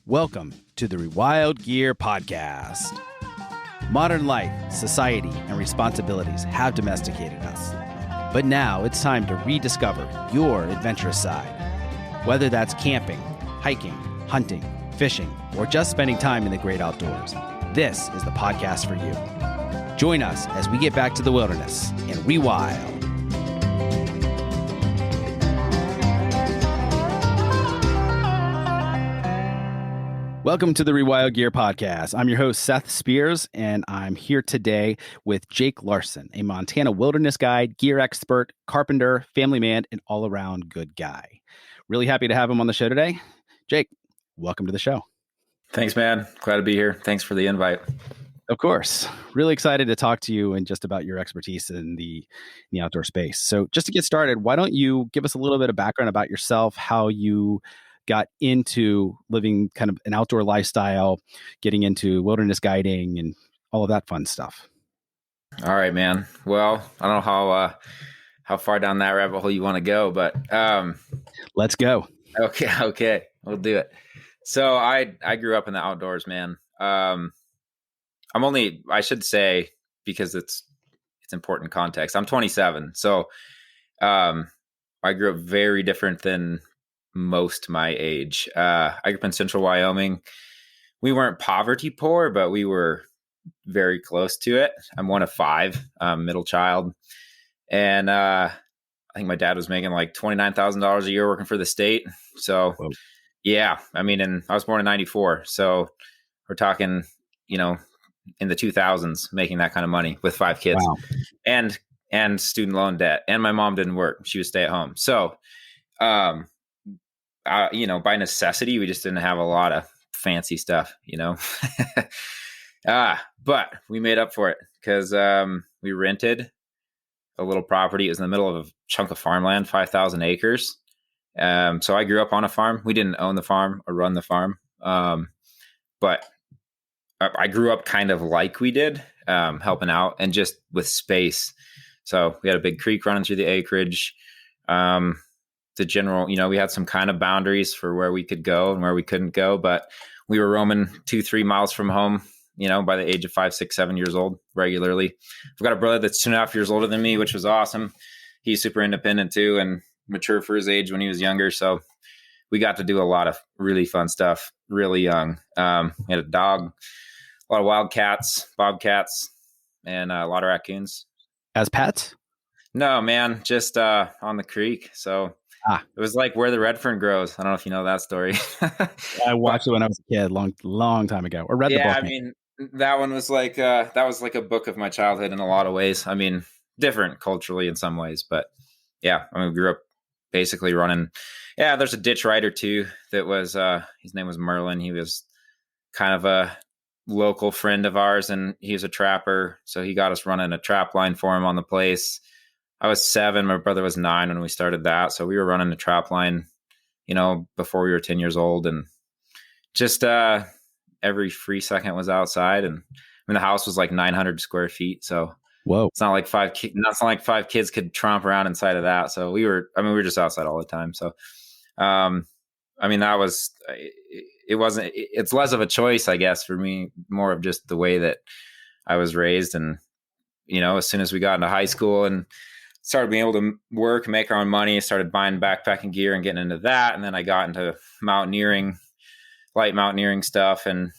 Welcome to the Rewild Gear Podcast. Modern life, society, and responsibilities have domesticated us. But now it's time to rediscover your adventurous side. Whether that's camping, hiking, hunting, fishing, or just spending time in the great outdoors, this is the podcast for you. Join us as we get back to the wilderness and rewild. Welcome to the Rewild Gear Podcast. I'm your host, Seth Spears, and I'm here today with Jake Larsen, a Montana wilderness guide, gear expert, carpenter, family man, and all-around good guy. Really happy to have him on the show today. Jake, welcome to the show. Thanks, man. Glad to be here. Thanks for the invite. Of course. Really excited to talk to you and just about your expertise in the outdoor space. So just to get started, why don't you give us a little bit of background about yourself, how you got into living kind of an outdoor lifestyle, getting into wilderness guiding and all of that fun stuff. All right, man. Well, I don't know how far down that rabbit hole you want to go, but let's go. Okay. We'll do it. So I grew up in the outdoors, man. I should say, because it's important context, I'm 27. So I grew up very different than most my age. I grew up in central Wyoming. We weren't poverty poor, but we were very close to it. I'm one of five, middle child. And I think my dad was making like $29,000 a year working for the state. So, whoa. Yeah, I mean, and I was born in 94. So we're talking, in the 2000s, making that kind of money with five kids. Wow. and student loan debt. And my mom didn't work. She would stay at home. So, by necessity, we just didn't have a lot of fancy stuff, but we made up for it because we rented a little property. It was in the middle of a chunk of farmland, 5,000 acres. So I grew up on a farm. We didn't own the farm or run the farm, but I grew up kind of like we did, helping out and just with space. So we had a big creek running through the acreage. The general, we had some kind of boundaries for where we could go and where we couldn't go, but we were roaming 2-3 miles from home, by the age of 5, 6, 7 years old regularly. I've got a brother that's 2.5 years older than me, which was awesome. He's super independent too and mature for his age when he was younger. So we got to do a lot of really fun stuff really young. We had a dog, a lot of wildcats, bobcats, and a lot of raccoons. As pets? No, man, just on the creek. So it was like where the redfern grows. I don't know if you know that story. I watched it when I was a kid, long time ago, or read the book. Yeah, I mean, that one was like a book of my childhood in a lot of ways. I mean, different culturally in some ways, but yeah, we grew up basically running. Yeah, there's a ditch rider too that was his name was Merlin. He was kind of a local friend of ours, and he was a trapper, so he got us running a trap line for him on the place. I was 7. My brother was 9 when we started that. So we were running a trap line, before we were 10 years old, and just every free second was outside. And the house was like 900 square feet. So whoa, it's not like five kids could tromp around inside of that. So we were just outside all the time. So, it's less of a choice, I guess, for me, more of just the way that I was raised. And, as soon as we got into high school and started being able to work, make our own money, started buying backpacking gear and getting into that. And then I got into light mountaineering stuff and,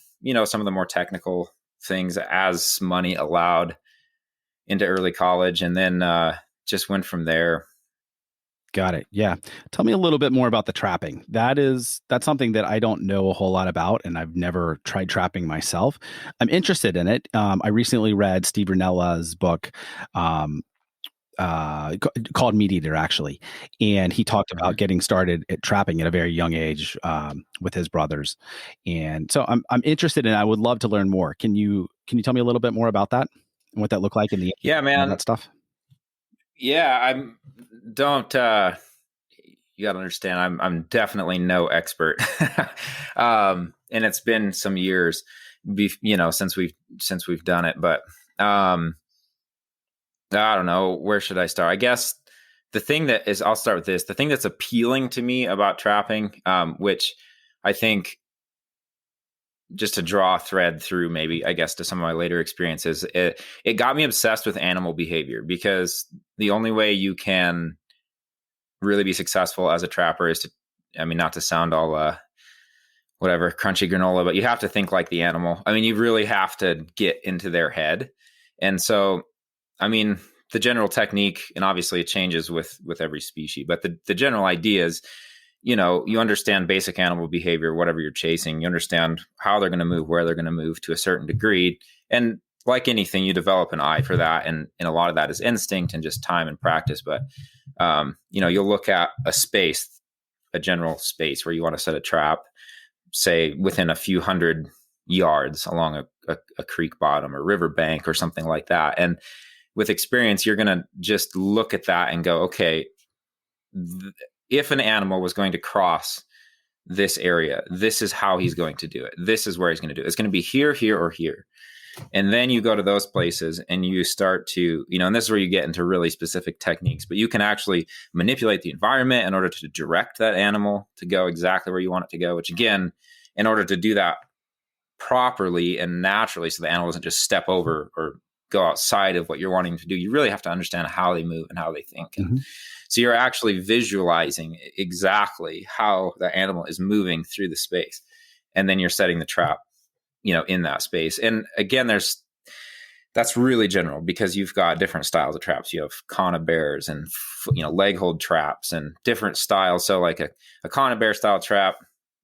some of the more technical things as money allowed into early college. And then just went from there. Got it. Yeah. Tell me a little bit more about the trapping. That's something that I don't know a whole lot about, and I've never tried trapping myself. I'm interested in it. I recently read Steve Rinella's book, called Meat Eater, actually, and he talked about getting started at trapping at a very young age with his brothers, and so I'm interested in. I would love to learn more. Can you tell me a little bit more about that and what that looked like in the that stuff? Yeah, you got to understand, I'm definitely no expert, and it's been some years, since we've done it, but I don't know, where should I start? I guess I'll start with this. The thing that's appealing to me about trapping, which I think just to draw a thread through, maybe, I guess, to some of my later experiences, it got me obsessed with animal behavior, because the only way you can really be successful as a trapper is to, I mean, not to sound all whatever crunchy granola, but you have to think like the animal. I mean, you really have to get into their head. And so, I mean, the general technique, and obviously it changes with every species, but the general idea is, you know, you understand basic animal behavior, whatever you're chasing, you understand how they're going to move, where they're going to move to a certain degree. And like anything, you develop an eye for that. And a lot of that is instinct and just time and practice. But, you know, you'll look at a general space where you want to set a trap, say within a few hundred yards along a creek bottom or river bank or something like that. And with experience, you're going to just look at that and go, okay, if an animal was going to cross this area, this is how he's going to do it. This is where he's going to do it. It's going to be here, here, or here. And then you go to those places and you start to, you know, and this is where you get into really specific techniques, but you can actually manipulate the environment in order to direct that animal to go exactly where you want it to go, which again, in order to do that properly and naturally, so the animal doesn't just step over or go outside of what you're wanting to do, you really have to understand how they move and how they think. Mm-hmm. So you're actually visualizing exactly how the animal is moving through the space. And then you're setting the trap, you know, in that space. And again, that's really general, because you've got different styles of traps. You have conibears and, you know, leg hold traps and different styles. So like a conibear style trap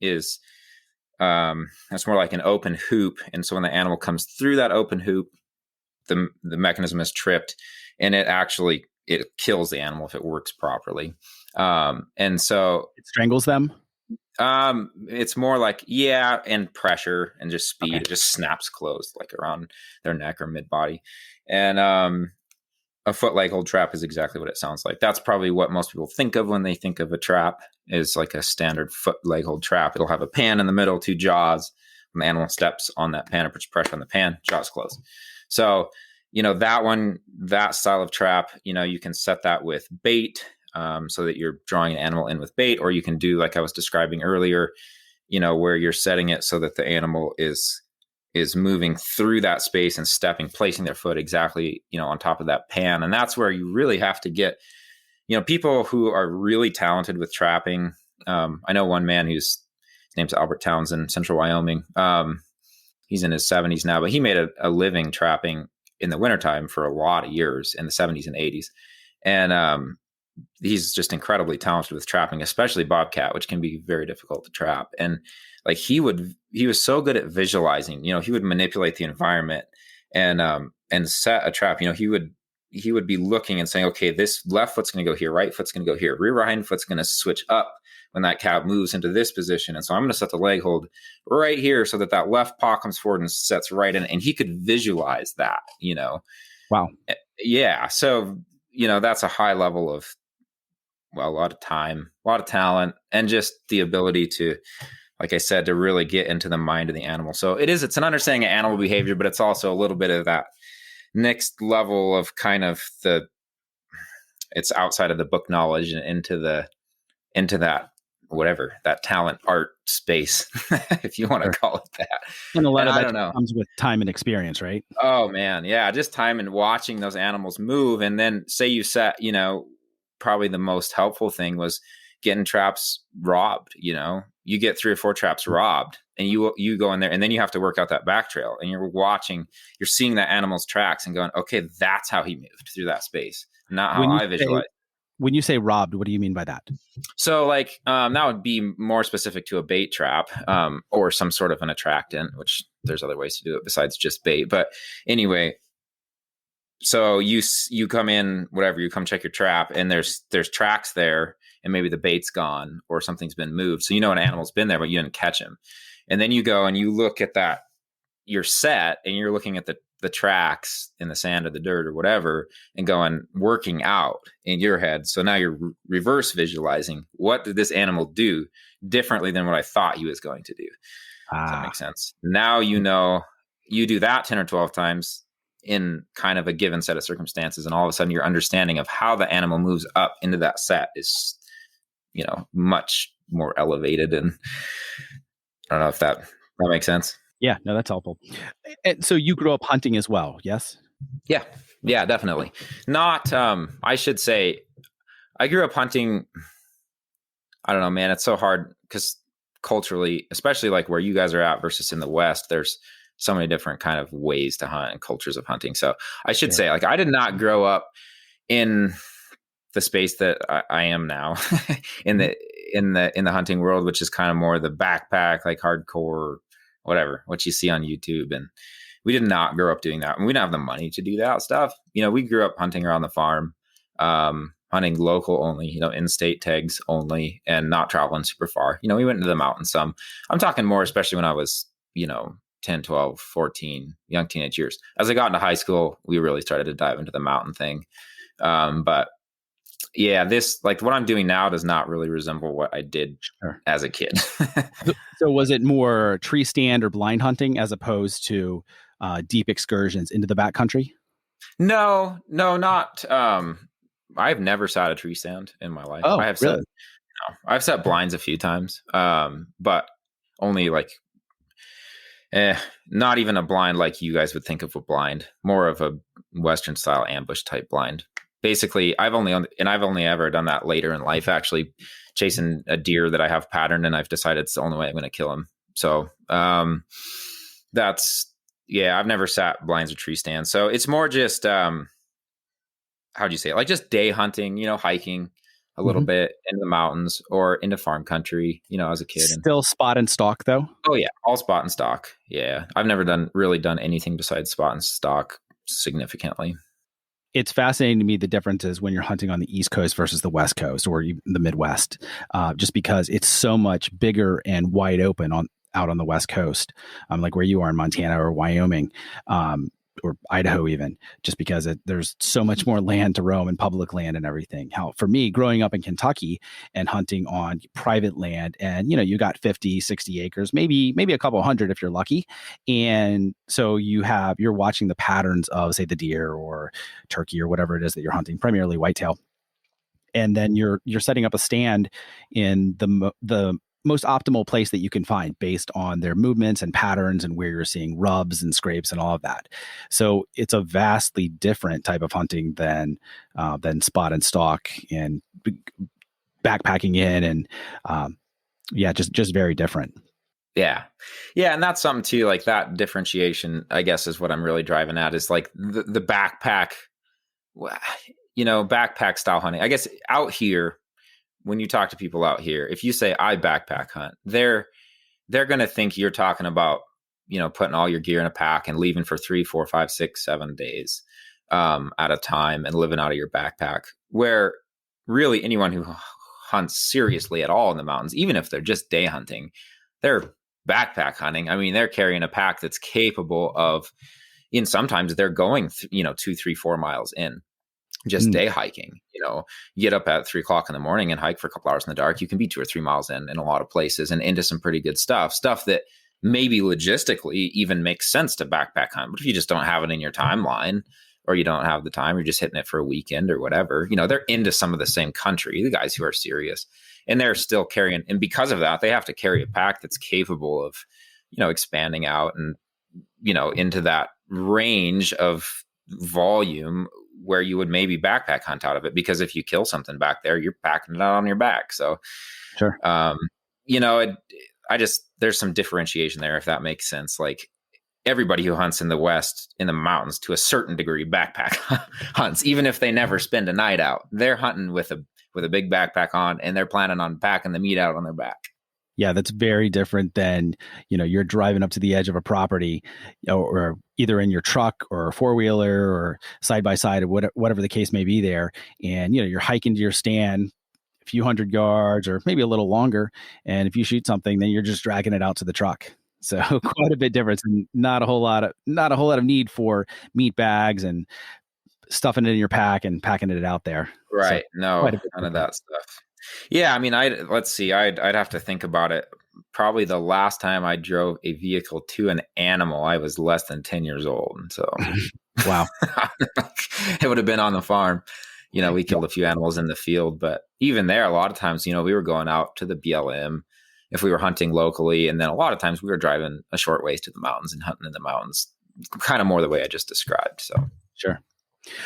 is, that's more like an open hoop. And so when the animal comes through that open hoop, the mechanism is tripped, and it kills the animal if it works properly. And so it strangles them. It's more like, and pressure and just speed. Okay. It just snaps closed, like around their neck or mid body. And a foot leg hold trap is exactly what it sounds like. That's probably what most people think of when they think of a trap, is like a standard foot leg hold trap. It'll have a pan in the middle, 2 jaws. When the animal steps on that pan or puts pressure on the pan, jaws close. So, you know, that style of trap, you know, you can set that with bait, so that you're drawing an animal in with bait, or you can do like I was describing earlier, you know, where you're setting it so that the animal is moving through that space and placing their foot exactly, you know, on top of that pan. And that's where you really have to get, you know, people who are really talented with trapping. I know one man his name's Albert Townsend, Central Wyoming. He's in his 70s now, but he made a living trapping in the wintertime for a lot of years in the 70s and 80s. And he's just incredibly talented with trapping, especially bobcat, which can be very difficult to trap. And like he was so good at visualizing, you know, he would manipulate the environment and set a trap. You know, he would be looking and saying, okay, this left foot's going to go here, right foot's going to go here, rear hind foot's going to switch up when that cat moves into this position. And so I'm going to set the leg hold right here so that left paw comes forward and sets right in. And he could visualize that, you know. Wow. Yeah. So, you know, that's a high level of, well, a lot of time, a lot of talent, and just the ability to, like I said, to really get into the mind of the animal. So it's an understanding of animal behavior, but it's also a little bit of that next level of kind of it's outside of the book knowledge and into that, whatever, that talent art space, if you want to call it that. And a lot of that comes with time and experience, right? Oh man. Yeah. Just time and watching those animals move. And then say you set, you know, probably the most helpful thing was getting traps robbed. You know, you get 3 or 4 traps robbed and you go in there, and then you have to work out that back trail, and you're seeing that animal's tracks and going, okay, that's how he moved through that space, not how I visualize. When you say robbed, what do you mean by that? So like, that would be more specific to a bait trap, or some sort of an attractant, which there's other ways to do it besides just bait. But anyway, so you come in, whatever, you come check your trap, and there's tracks there, and maybe the bait's gone or something's been moved. So you know an animal's been there, but you didn't catch him. And then you go and you look at that, you're set, and you're looking at the tracks in the sand or the dirt or whatever, and going, working out in your head. So now you're reverse visualizing, what did this animal do differently than what I thought he was going to do? Does that make sense? Now, you know, you do that 10 or 12 times in kind of a given set of circumstances, and all of a sudden your understanding of how the animal moves up into that set is, you know, much more elevated. And I don't know if that makes sense. Yeah, no, that's helpful. And so you grew up hunting as well, yes? Yeah. Yeah, definitely. Not, I should say, I grew up hunting. I don't know, man. It's so hard because culturally, especially like where you guys are at versus in the West, there's so many different kind of ways to hunt and cultures of hunting. So I should say, like, I did not grow up in the space that I am now in the hunting world, which is kind of more the backpack, like hardcore, whatever, what you see on YouTube. And we did not grow up doing that. And we didn't have the money to do that stuff. We grew up hunting around the farm, hunting local only, in-state tags only, and not traveling super far. We went into the mountains some. I'm talking more, especially when I was, 10, 12, 14, young teenage years. As I got into high school, we really started to dive into the mountain thing. But yeah, this, like, what I'm doing now does not really resemble what I did as a kid. So was it more tree stand or blind hunting as opposed to deep excursions into the backcountry? No, not. I've never sat a tree stand in my life. Oh, I have really? I've set blinds a few times, but only like, not even a blind like you guys would think of a blind. More of a Western style ambush type blind. Basically, I've only ever done that later in life, actually chasing a deer that I have patterned, and I've decided it's the only way I'm going to kill him. So I've never sat blinds or tree stands. So it's more just, how do you say it? Like just day hunting, hiking a little bit in the mountains or into farm country, as a kid. Still spot and stalk though? Oh yeah. All spot and stalk. Yeah. I've never really done anything besides spot and stalk significantly. It's fascinating to me, the differences when you're hunting on the East Coast versus the West Coast or even the Midwest, just because it's so much bigger and wide open out on the West Coast, like where you are in Montana or Wyoming, or Idaho even, just because there's so much more land to roam and public land and everything. How for me, growing up in Kentucky and hunting on private land, and you got 50, 60 acres, maybe a couple hundred if you're lucky. And so you're watching the patterns of, say, the deer or turkey or whatever it is that you're hunting, primarily whitetail. And then you're setting up a stand in the most optimal place that you can find based on their movements and patterns and where you're seeing rubs and scrapes and all of that. So it's a vastly different type of hunting than spot and stalk and backpacking in, and just very different. Yeah. Yeah. And that's something too, like that differentiation, I guess, is what I'm really driving at, is like the backpack, backpack style hunting. I guess out here, when you talk to people out here, if you say I backpack hunt, they're going to think you're talking about, putting all your gear in a pack and leaving for 3, 4, 5, 6, 7 days at a time and living out of your backpack. Where really anyone who hunts seriously at all in the mountains, even if they're just day hunting, they're backpack hunting. I mean, they're carrying a pack that's capable of, sometimes they're going, 2, 3, 4 miles in. Just day hiking, you get up at 3 o'clock in the morning and hike for a couple hours in the dark. You can be 2 or 3 miles in a lot of places and into some pretty good stuff that maybe logistically even makes sense to backpack hunt. But if you just don't have it in your timeline, or you don't have the time, you're just hitting it for a weekend or whatever, they're into some of the same country, the guys who are serious, and they're still carrying. And because of that, they have to carry a pack that's capable of, expanding out and, into that range of volume where you would maybe backpack hunt out of it, because if you kill something back there, you're packing it out on your back. So, sure. There's some differentiation there, if that makes sense. Like everybody who hunts in the West, in the mountains, to a certain degree, backpack hunts, even if they never spend a night out, they're hunting with a big backpack on, and they're planning on packing the meat out on their back. Yeah, that's very different than, you're driving up to the edge of a property, or either in your truck or a four-wheeler or side by side, or whatever the case may be there. And, you're hiking to your stand a few hundred yards or maybe a little longer. And if you shoot something, then you're just dragging it out to the truck. So quite a bit different, and not a whole lot of need for meat bags and stuffing it in your pack and packing it out there. Right. So, no, none of that stuff. Yeah, I mean, let's see. I'd have to think about it. Probably the last time I drove a vehicle to an animal, I was less than 10 years old. So, wow, it would have been on the farm. We killed a few animals in the field, but even there, a lot of times, we were going out to the BLM if we were hunting locally. And then a lot of times we were driving a short ways to the mountains and hunting in the mountains, kind of more the way I just described. So, Sure.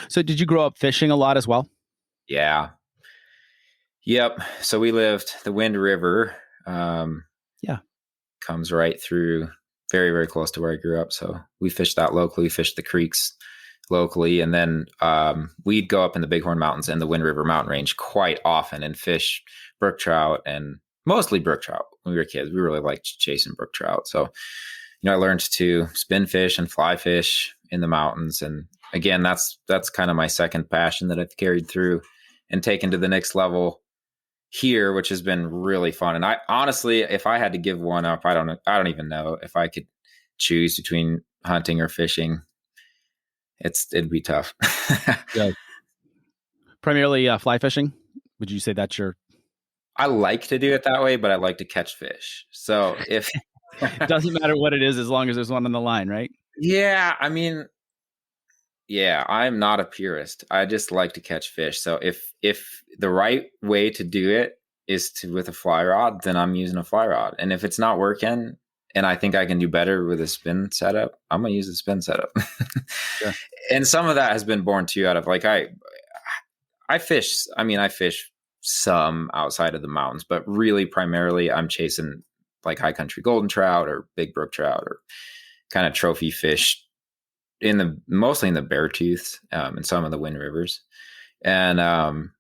So did you grow up fishing a lot as well? yeah. Yep. So we lived the Wind River. Comes right through very, very close to where I grew up. So we fished that locally. We fished the creeks locally. And then we'd go up in the Bighorn Mountains and the Wind River mountain range quite often and fish brook trout, and mostly brook trout. When we were kids, we really liked chasing brook trout. So, I learned to spin fish and fly fish in the mountains. And again, that's kind of my second passion that I've carried through and taken to the next level here, which has been really fun. And I honestly, if I had to give one up, I don't even know if I could choose between hunting or fishing. It'd be tough. Yeah. Primarily fly fishing. Would you say that's your? I like to do it that way, but I like to catch fish. So if it doesn't matter what it is, as long as there's one on the line, right? Yeah. I mean, yeah, I'm not a purist. I just like to catch fish. So if the right way to do it is with a fly rod, then I'm using a fly rod. And if it's not working and I think I can do better with a spin setup, I'm going to use the spin setup. Sure. And some of that has been born too out of like, I fish some outside of the mountains, but really primarily I'm chasing like high country golden trout or big brook trout or kind of trophy fish mostly in the Beartooths and some of the Wind Rivers. And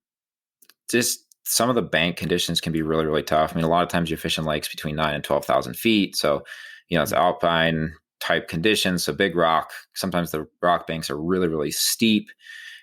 just some of the bank conditions can be really, really tough. I mean, a lot of times you're fishing lakes between 9,000 and 12,000 feet. So, it's alpine type conditions. So big rock, sometimes the rock banks are really, really steep.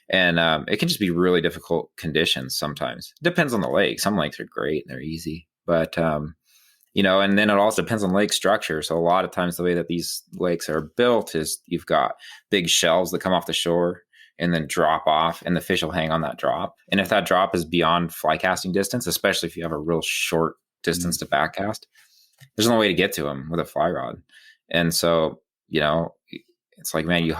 And it can just be really difficult conditions sometimes. It depends on the lake. Some lakes are great and they're easy. But, and then it also depends on lake structure. So a lot of times the way that these lakes are built is you've got big shelves that come off the shore and then drop off, and the fish will hang on that drop. And if that drop is beyond fly casting distance, especially if you have a real short distance to back cast, there's no way to get to them with a fly rod. And so, it's like, man, you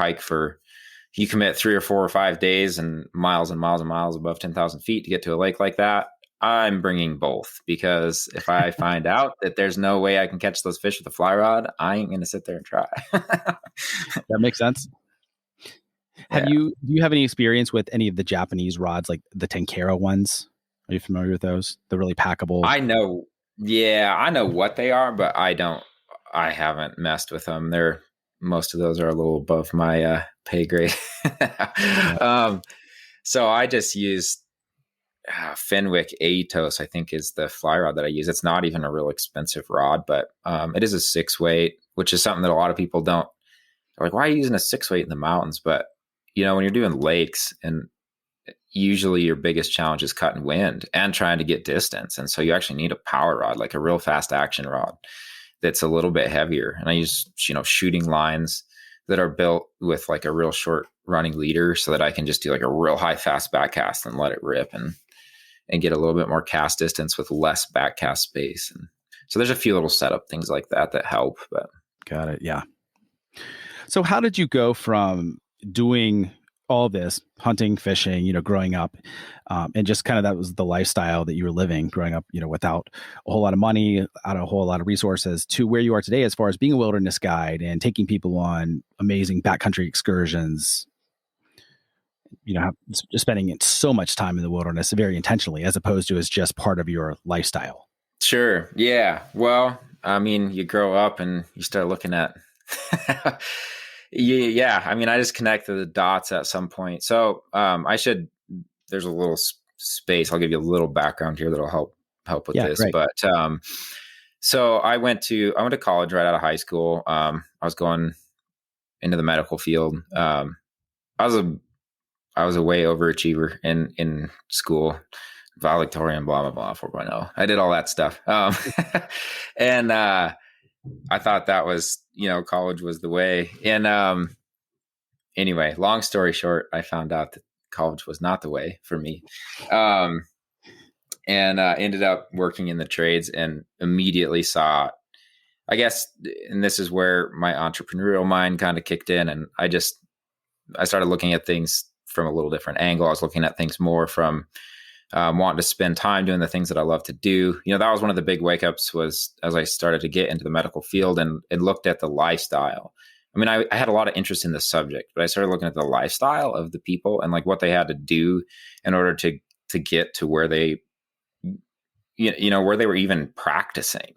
commit 3 or 4 or 5 days and miles and miles and miles above 10,000 feet to get to a lake like that. I'm bringing both, because if I find out that there's no way I can catch those fish with a fly rod, I ain't going to sit there and try. That makes sense. Do you have any experience with any of the Japanese rods, like the Tenkara ones? Are you familiar with those? The really packable. I know what they are, but I haven't messed with them. Most of those are a little above my pay grade. So I just use Fenwick Aetos, I think, is the fly rod that I use. It's not even a real expensive rod, but it is a 6-weight, which is something that a lot of people don't. They're like, why are you using a 6-weight in the mountains? But when you're doing lakes, and usually your biggest challenge is cutting wind and trying to get distance, and so you actually need a power rod, like a real fast action rod that's a little bit heavier. And I use shooting lines that are built with like a real short running leader, so that I can just do like a real high fast back cast and let it rip and get a little bit more cast distance with less back cast space. And so there's a few little setup things like that help. But got it. Yeah. So how did you go from doing all this hunting, fishing, growing up, and just kind of that was the lifestyle that you were living growing up, without a whole lot of money, out a whole lot of resources, to where you are today as far as being a wilderness guide and taking people on amazing backcountry excursions, just spending so much time in the wilderness very intentionally, as opposed to as just part of your lifestyle? Sure. Yeah. Well, I mean, you grow up and you start looking at, yeah. I mean, I just connected the dots at some point. So there's a little space. I'll give you a little background here that'll help with this. Right. But so I went to college right out of high school. I was going into the medical field. I was a way overachiever in school, valedictorian, blah, blah, blah, 4.0. I did all that stuff. And I thought that was, college was the way. And anyway, long story short, I found out that college was not the way for me. And ended up working in the trades and immediately saw, I guess, and this is where my entrepreneurial mind kind of kicked in. And I started looking at things from a little different angle. I was looking at things more from wanting to spend time doing the things that I love to do. That was one of the big wake ups, was as I started to get into the medical field and looked at the lifestyle. I mean, I had a lot of interest in the subject, but I started looking at the lifestyle of the people and like what they had to do in order to get to where they, where they were even practicing.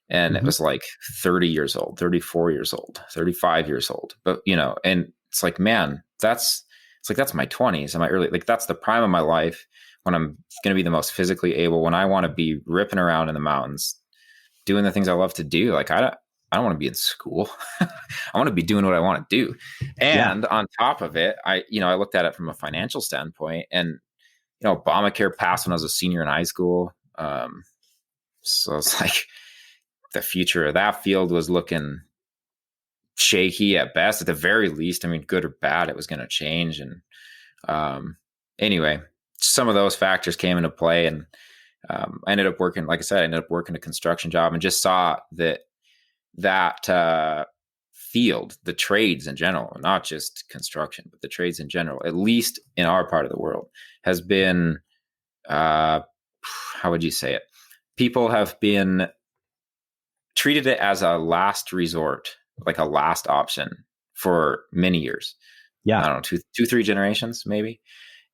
And it was like 30 years old, 34 years old, 35 years old. But, and it's like, man, that's my 20s and my early, like that's the prime of my life, when I'm going to be the most physically able, when I want to be ripping around in the mountains, doing the things I love to do. Like, I don't want to be in school. I want to be doing what I want to do. And on top of it, I looked at it from a financial standpoint, and, Obamacare passed when I was a senior in high school. So it's like the future of that field was looking shaky at best. At the very least, I mean, good or bad, it was going to change. And anyway, some of those factors came into play, and I ended up working, like I said, a construction job, and just saw that field, the trades in general, not just construction, but the trades in general, at least in our part of the world, has been, how would you say it? People have been treated it as a last resort, like a last option for many years. Yeah. I don't know, two, 3 generations, maybe.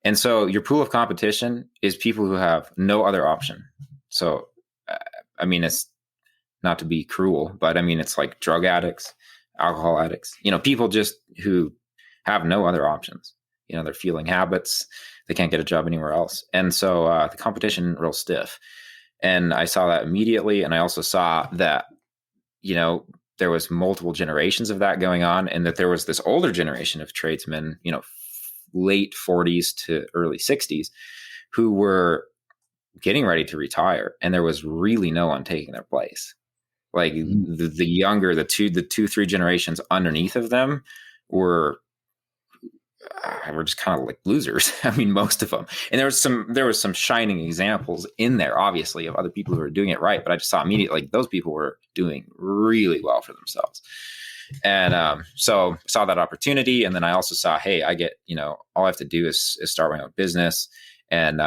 And so your pool of competition is people who have no other option. So, I mean, it's not to be cruel, but I mean, it's like drug addicts, alcohol addicts, people just who have no other options. They're fueling habits. They can't get a job anywhere else. And so the competition real stiff. And I saw that immediately. And I also saw that, there was multiple generations of that going on, and that there was this older generation of tradesmen, late 40s to early 60s, who were getting ready to retire. And there was really no one taking their place. Like the younger, the two, 3 generations underneath of them were just kind of like losers. I mean, most of them. And there was some shining examples in there, obviously, of other people who were doing it right. But I just saw immediately, like, those people were doing really well for themselves. And so saw that opportunity. And then I also saw, hey, I get, all I have to do is start my own business. And,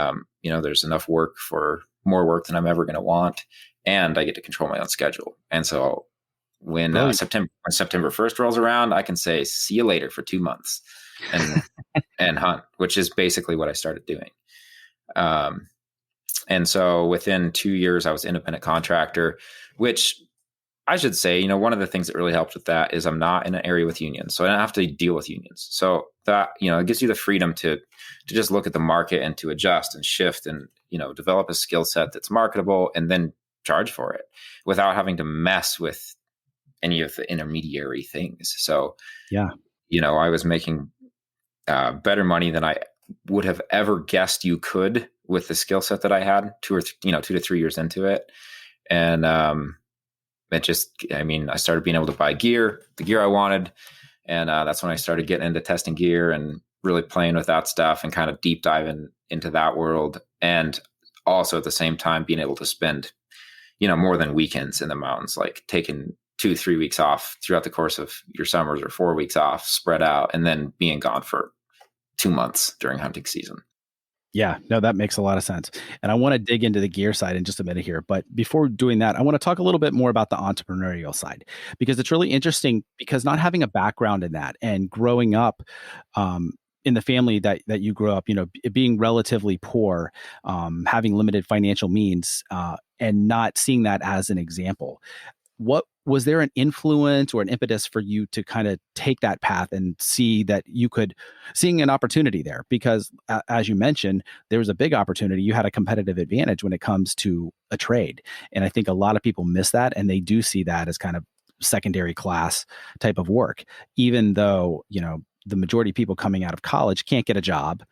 there's enough work for more work than I'm ever going to want. And I get to control my own schedule. And so when September 1st rolls around, I can say, see you later for 2 months and hunt, which is basically what I started doing. And so within 2 years, I was independent contractor, which I should say, one of the things that really helped with that is I'm not in an area with unions. So I don't have to deal with unions. So that, it gives you the freedom to just look at the market and to adjust and shift and, develop a skill set that's marketable and then charge for it without having to mess with any of the intermediary things. So, I was making better money than I would have ever guessed you could with the skill set that I had 2 to 3 years into it. And, I started being able to buy the gear I wanted. And that's when I started getting into testing gear and really playing with that stuff and kind of deep diving into that world. And also at the same time, being able to spend, more than weekends in the mountains, like taking 2-3 weeks off throughout the course of your summers, or 4 weeks off spread out, and then being gone for 2 months during hunting season. Yeah, no, that makes a lot of sense. And I want to dig into the gear side in just a minute here. But before doing that, I want to talk a little bit more about the entrepreneurial side, because it's really interesting, because not having a background in that and growing up in the family that you grew up, being relatively poor, having limited financial means, and not seeing that as an example. What was there an influence or an impetus for you to kind of take that path and seeing an opportunity there? Because as you mentioned, there was a big opportunity. You had a competitive advantage when it comes to a trade. And I think a lot of people miss that, and they do see that as kind of secondary class type of work, even though, the majority of people coming out of college can't get a job.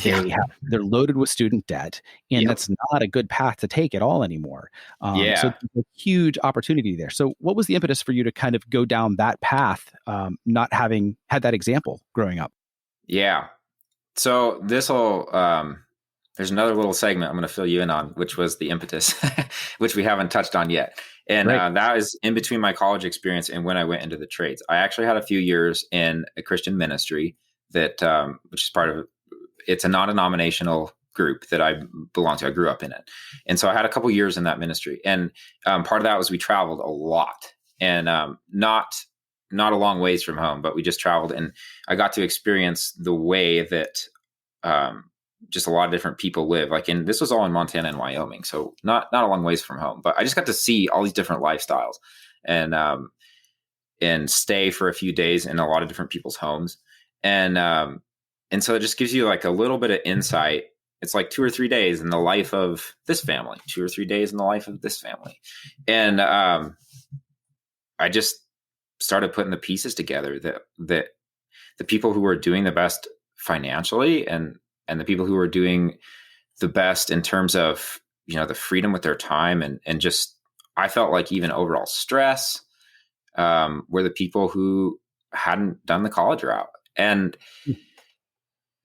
They're loaded with student debt, and that's not a good path to take at all anymore. So it's a huge opportunity there. So what was the impetus for you to kind of go down that path, not having had that example growing up? Yeah. So there's another little segment I'm going to fill you in on, which was the impetus, which we haven't touched on yet. And that is in between my college experience and when I went into the trades. I actually had a few years in a Christian ministry that, which is part of, it's a non-denominational group that I belong to. I grew up in it. And so I had a couple years in that ministry. And part of that was we traveled a lot, and not a long ways from home, but we just traveled. And I got to experience the way that just a lot of different people live. Like, this was all in Montana and Wyoming. So not a long ways from home, but I just got to see all these different lifestyles and stay for a few days in a lot of different people's homes. And so it just gives you like a little bit of insight. It's like 2 or 3 days in the life of this family, 2 or 3 days in the life of this family. And I just started putting the pieces together that the people who were doing the best financially and the people who were doing the best in terms of, the freedom with their time and just, I felt like even overall stress, were the people who hadn't done the college route. And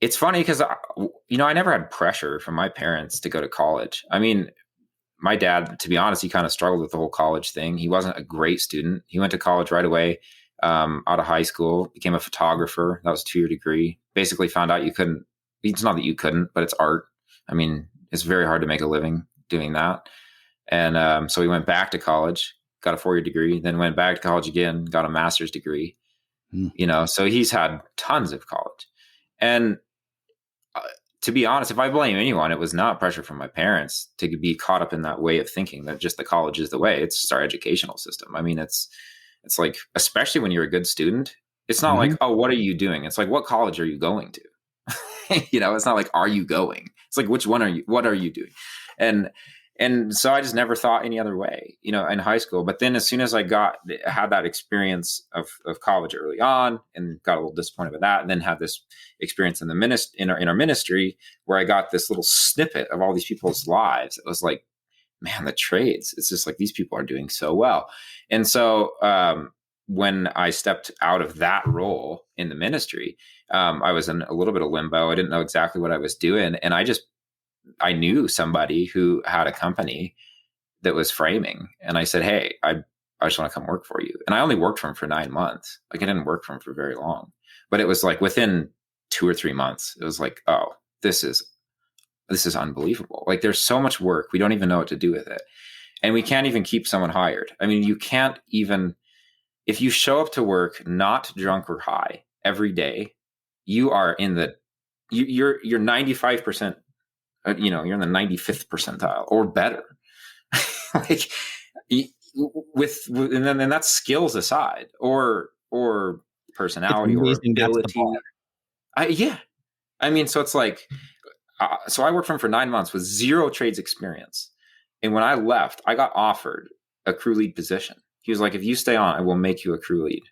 it's funny because, I never had pressure from my parents to go to college. I mean, my dad, to be honest, he kind of struggled with the whole college thing. He wasn't a great student. He went to college right away, out of high school, became a photographer. That was a 2-year degree. Basically found out you couldn't, it's not that you couldn't, but it's art. I mean, it's very hard to make a living doing that. And so he went back to college, got a 4-year degree, then went back to college again, got a master's degree. So he's had tons of college. And to be honest, if I blame anyone, it was not pressure from my parents to be caught up in that way of thinking that just the college is the way. It's just our educational system. I mean, it's like, especially when you're a good student, it's not like, oh, what are you doing? It's like, what college are you going to? It's not like, are you going? It's like, which one are you? What are you doing? And so I just never thought any other way, in high school. But then as soon as I had that experience of college early on and got a little disappointed with that, and then had this experience in our ministry where I got this little snippet of all these people's lives, it was like, man, the trades, it's just like, these people are doing so well. And so when I stepped out of that role in the ministry, I was in a little bit of limbo. I didn't know exactly what I was doing. And I knew somebody who had a company that was framing. And I said, hey, I just want to come work for you. And I only worked for him for 9 months. Like, I didn't work for him for very long, but it was like within 2 or 3 months, it was like, oh, this is unbelievable. Like, there's so much work. We don't even know what to do with it. And we can't even keep someone hired. I mean, you can't even, if you show up to work, not drunk or high every day, you are in you're 95%, you're in the 95th percentile or better. Like, and then that's skills aside, or personality or ability. Yeah. I mean, so it's like, so I worked for him for 9 months with 0 trades experience. And when I left, I got offered a crew lead position. He was like, if you stay on, I will make you a crew lead.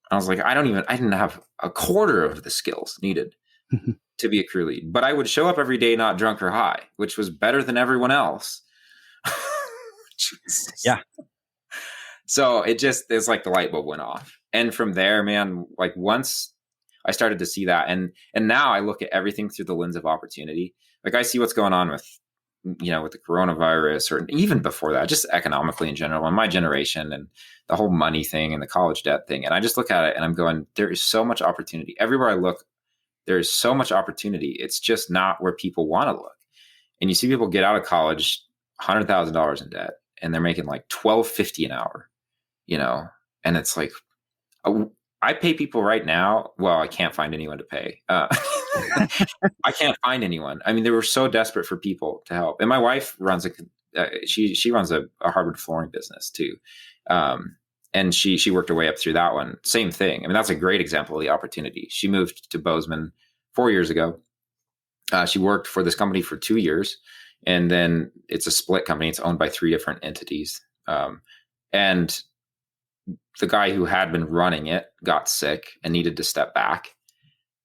I was like, I didn't have a quarter of the skills needed to be a crew lead, but I would show up every day, not drunk or high, which was better than everyone else. Yeah. So it's like the light bulb went off. And from there, man, like, once I started to see that, and now I look at everything through the lens of opportunity. Like, I see what's going on with the coronavirus, or even before that, just economically in general, and my generation, and the whole money thing and the college debt thing. And I just look at it and I'm going, there is so much opportunity everywhere I look. There is so much opportunity. It's just not where people want to look. And you see people get out of college, $100,000 in debt, and they're making like $12.50 an hour, and it's like, I pay people right now. Well, I can't find anyone to pay. I can't find anyone. I mean, they were so desperate for people to help. And my wife runs she runs a hardwood flooring business too. And she worked her way up through that one. Same thing. I mean, that's a great example of the opportunity. She moved to Bozeman 4 years ago. She worked for this company for 2 years, and then it's a split company. It's owned by 3 different entities. And the guy who had been running it got sick and needed to step back.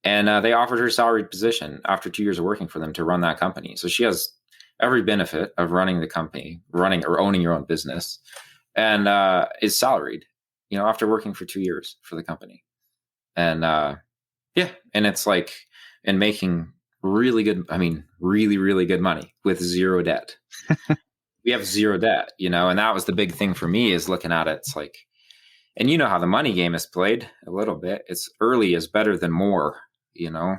And they offered her a salaried position after 2 years of working for them to run that company. So she has every benefit of running the company, running or owning your own business, and is salaried, after working for 2 years for the company. And and it's like, and making really good, really, really good money with 0 debt. We have 0 debt, and that was the big thing for me, is looking at it. It's like, and you know how the money game is played a little bit. It's early is better than more, Yeah.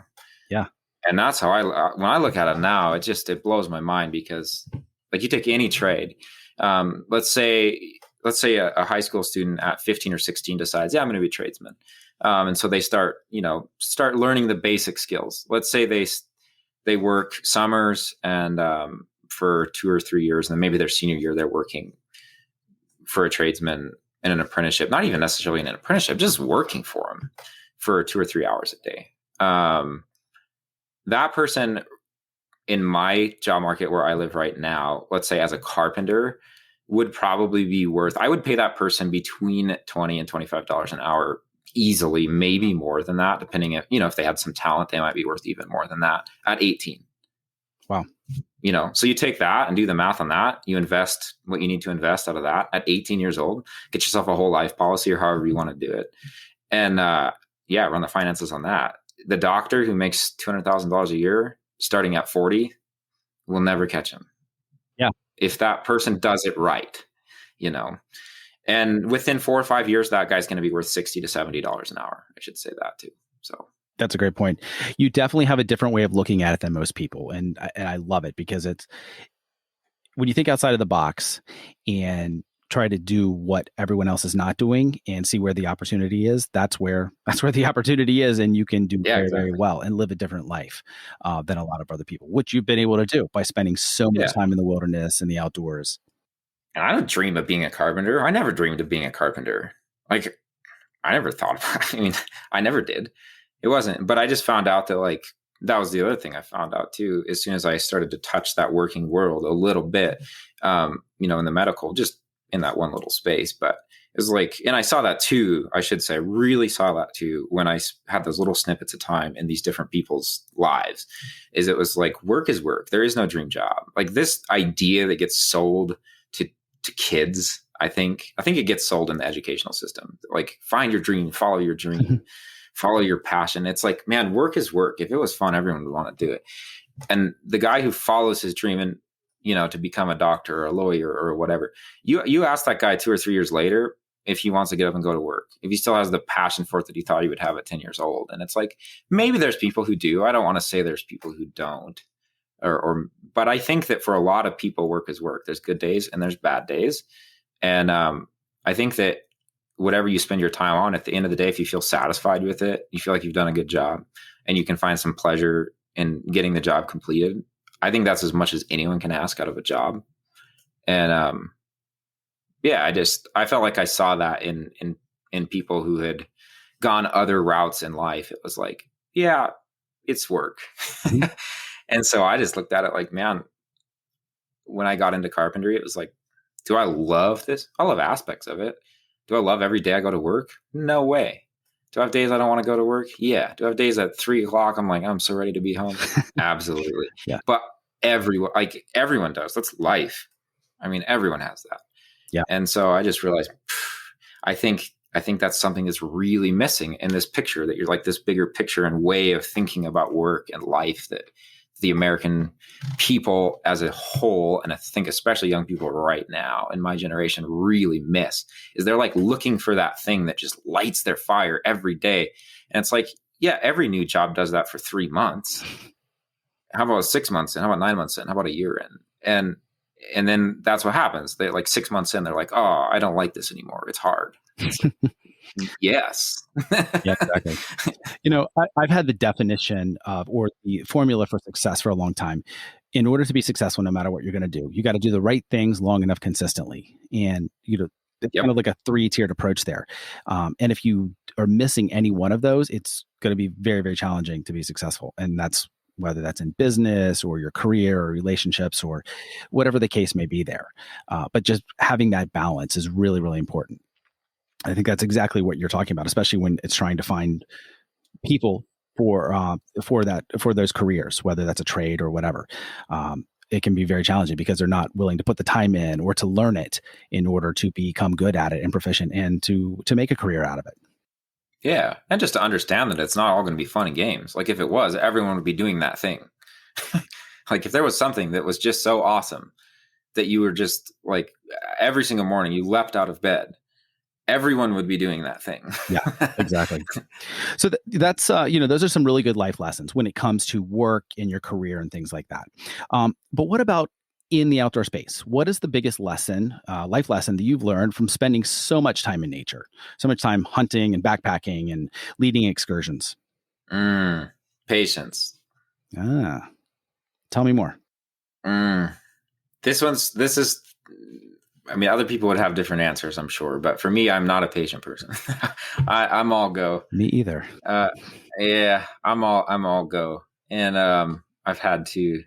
And that's how when I look at it now, it blows my mind, because like you take any trade, let's say a high school student at 15 or 16 decides, yeah, I'm going to be a tradesman. And so they start learning the basic skills. Let's say they work summers and for 2 or 3 years, and then maybe their senior year they're working for a tradesman in an apprenticeship, not even necessarily in an apprenticeship, just working for them for 2 or 3 hours a day. That person in my job market where I live right now, let's say as a carpenter, would probably be worth, I would pay that person between $20 and $25 an hour easily, maybe more than that, depending if they had some talent, they might be worth even more than that at 18. Wow. So you take that and do the math on that. You invest what you need to invest out of that at 18 years old, get yourself a whole life policy or however you want to do it. And run the finances on that. The doctor who makes $200,000 a year starting at 40 will never catch him. Yeah. If that person does it right, and within 4 or 5 years, that guy's going to be worth $60 to $70 an hour. I should say that too. So that's a great point. You definitely have a different way of looking at it than most people. And I love it, because it's when you think outside of the box and try to do what everyone else is not doing and see where the opportunity is, that's where the opportunity is. And you can do very well and live a different life than a lot of other people, which you've been able to do by spending so much time in the wilderness and the outdoors. And I don't dream of being a carpenter. I never dreamed of being a carpenter. Like, I never thought about it. I mean, I never did. It wasn't, but I just found out that that was the other thing I found out too. As soon as I started to touch that working world a little bit, in the medical, just in that one little space. But it was and I saw that too, I should say, really saw that too, when I had those little snippets of time in these different people's lives, it was work is work. There is no dream job. This idea that gets sold to kids, I think it gets sold in the educational system. Find your dream, follow your dream, follow your passion. It's man, work is work. If it was fun, everyone would want to do it. And the guy who follows his dream and, to become a doctor or a lawyer or whatever, you ask that guy 2 or 3 years later if he wants to get up and go to work, if he still has the passion for it that he thought he would have at 10 years old. And it's maybe there's people who do. I don't want to say there's people who don't. But I think that for a lot of people, work is work. There's good days and there's bad days. And I think that whatever you spend your time on, at the end of the day, if you feel satisfied with it, you feel like you've done a good job and you can find some pleasure in getting the job completed, I think that's as much as anyone can ask out of a job. And I felt like I saw that in people who had gone other routes in life. It was it's work. Mm-hmm. And so I just looked at it man, when I got into carpentry, it was do I love this? I love aspects of it. Do I love every day I go to work? No way. Do I have days I don't want to go to work? Yeah. Do I have days at 3:00? I'm so ready to be home. Absolutely. Yeah. But everyone does. That's life. I mean, everyone has that. Yeah. And so I just realized, I think that's something that's really missing in this picture, that you're this bigger picture and way of thinking about work and life that the American people as a whole, and I think especially young people right now in my generation, really miss, is they're looking for that thing that just lights their fire every day. And it's every new job does that for 3 months. How about 6 months in? How about 9 months in? How about a year in? And then that's what happens. They 6 months in, they're oh, I don't like this anymore. It's hard. It's yes. Yeah, exactly. I've had the definition of, or the formula for success for a long time. In order to be successful, no matter what you're going to do, you got to do the right things long enough consistently. And, it's kind of a 3-tiered approach there. And if you are missing any one of those, it's going to be very, very challenging to be successful. And that's whether that's in business or your career or relationships or whatever the case may be there. But just having that balance is really, really important. I think that's exactly what you're talking about, especially when it's trying to find people for those careers, whether that's a trade or whatever. It can be very challenging because they're not willing to put the time in or to learn it in order to become good at it and proficient and to make a career out of it. Yeah. And just to understand that it's not all going to be fun and games. If it was, everyone would be doing that thing. If there was something that was just so awesome that you were just every single morning you leapt out of bed everyone would be doing that thing. Yeah, exactly. So that's, those are some really good life lessons when it comes to work in your career and things like that. But what about in the outdoor space? What is the biggest lesson, life lesson that you've learned from spending so much time in nature, so much time hunting and backpacking and leading excursions? Patience. Tell me more. This is, I mean, other people would have different answers, I'm sure, but for me, I'm not a patient person. I'm all go. Me either. Yeah, I'm all go. And I've had to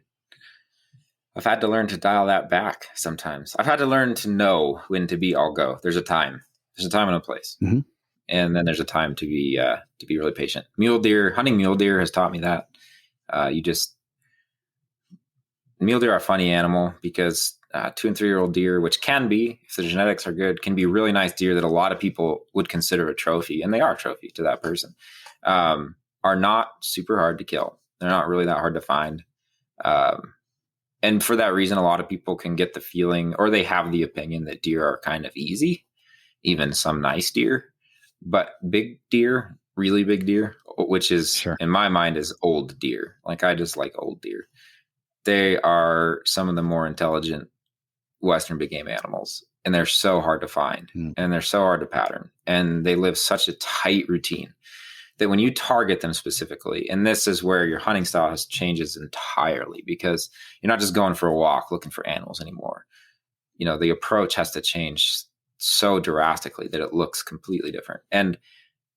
learn to dial that back sometimes. I've had to learn to know when to be all go. There's a time and a place. Mm-hmm. And then there's a time to be really patient. Hunting mule deer has taught me that. Mule deer are a funny animal because 2 and 3 year old deer, which can be, if the genetics are good, can be really nice deer that a lot of people would consider a trophy, and they are a trophy to that person, are not super hard to kill. They're not really that hard to find. And for that reason, a lot of people can get the feeling, or they have the opinion, that deer are kind of easy, even some nice deer. But big deer, really big deer, which is, in my mind, is old deer. Like, I just like old deer. They are some of the more intelligent Western big game animals, and they're so hard to find, and they're so hard to pattern, and they live such a tight routine that when you target them specifically, and this is where your hunting style changes entirely, because you're not just going for a walk looking for animals anymore. The approach has to change so drastically that it looks completely different, and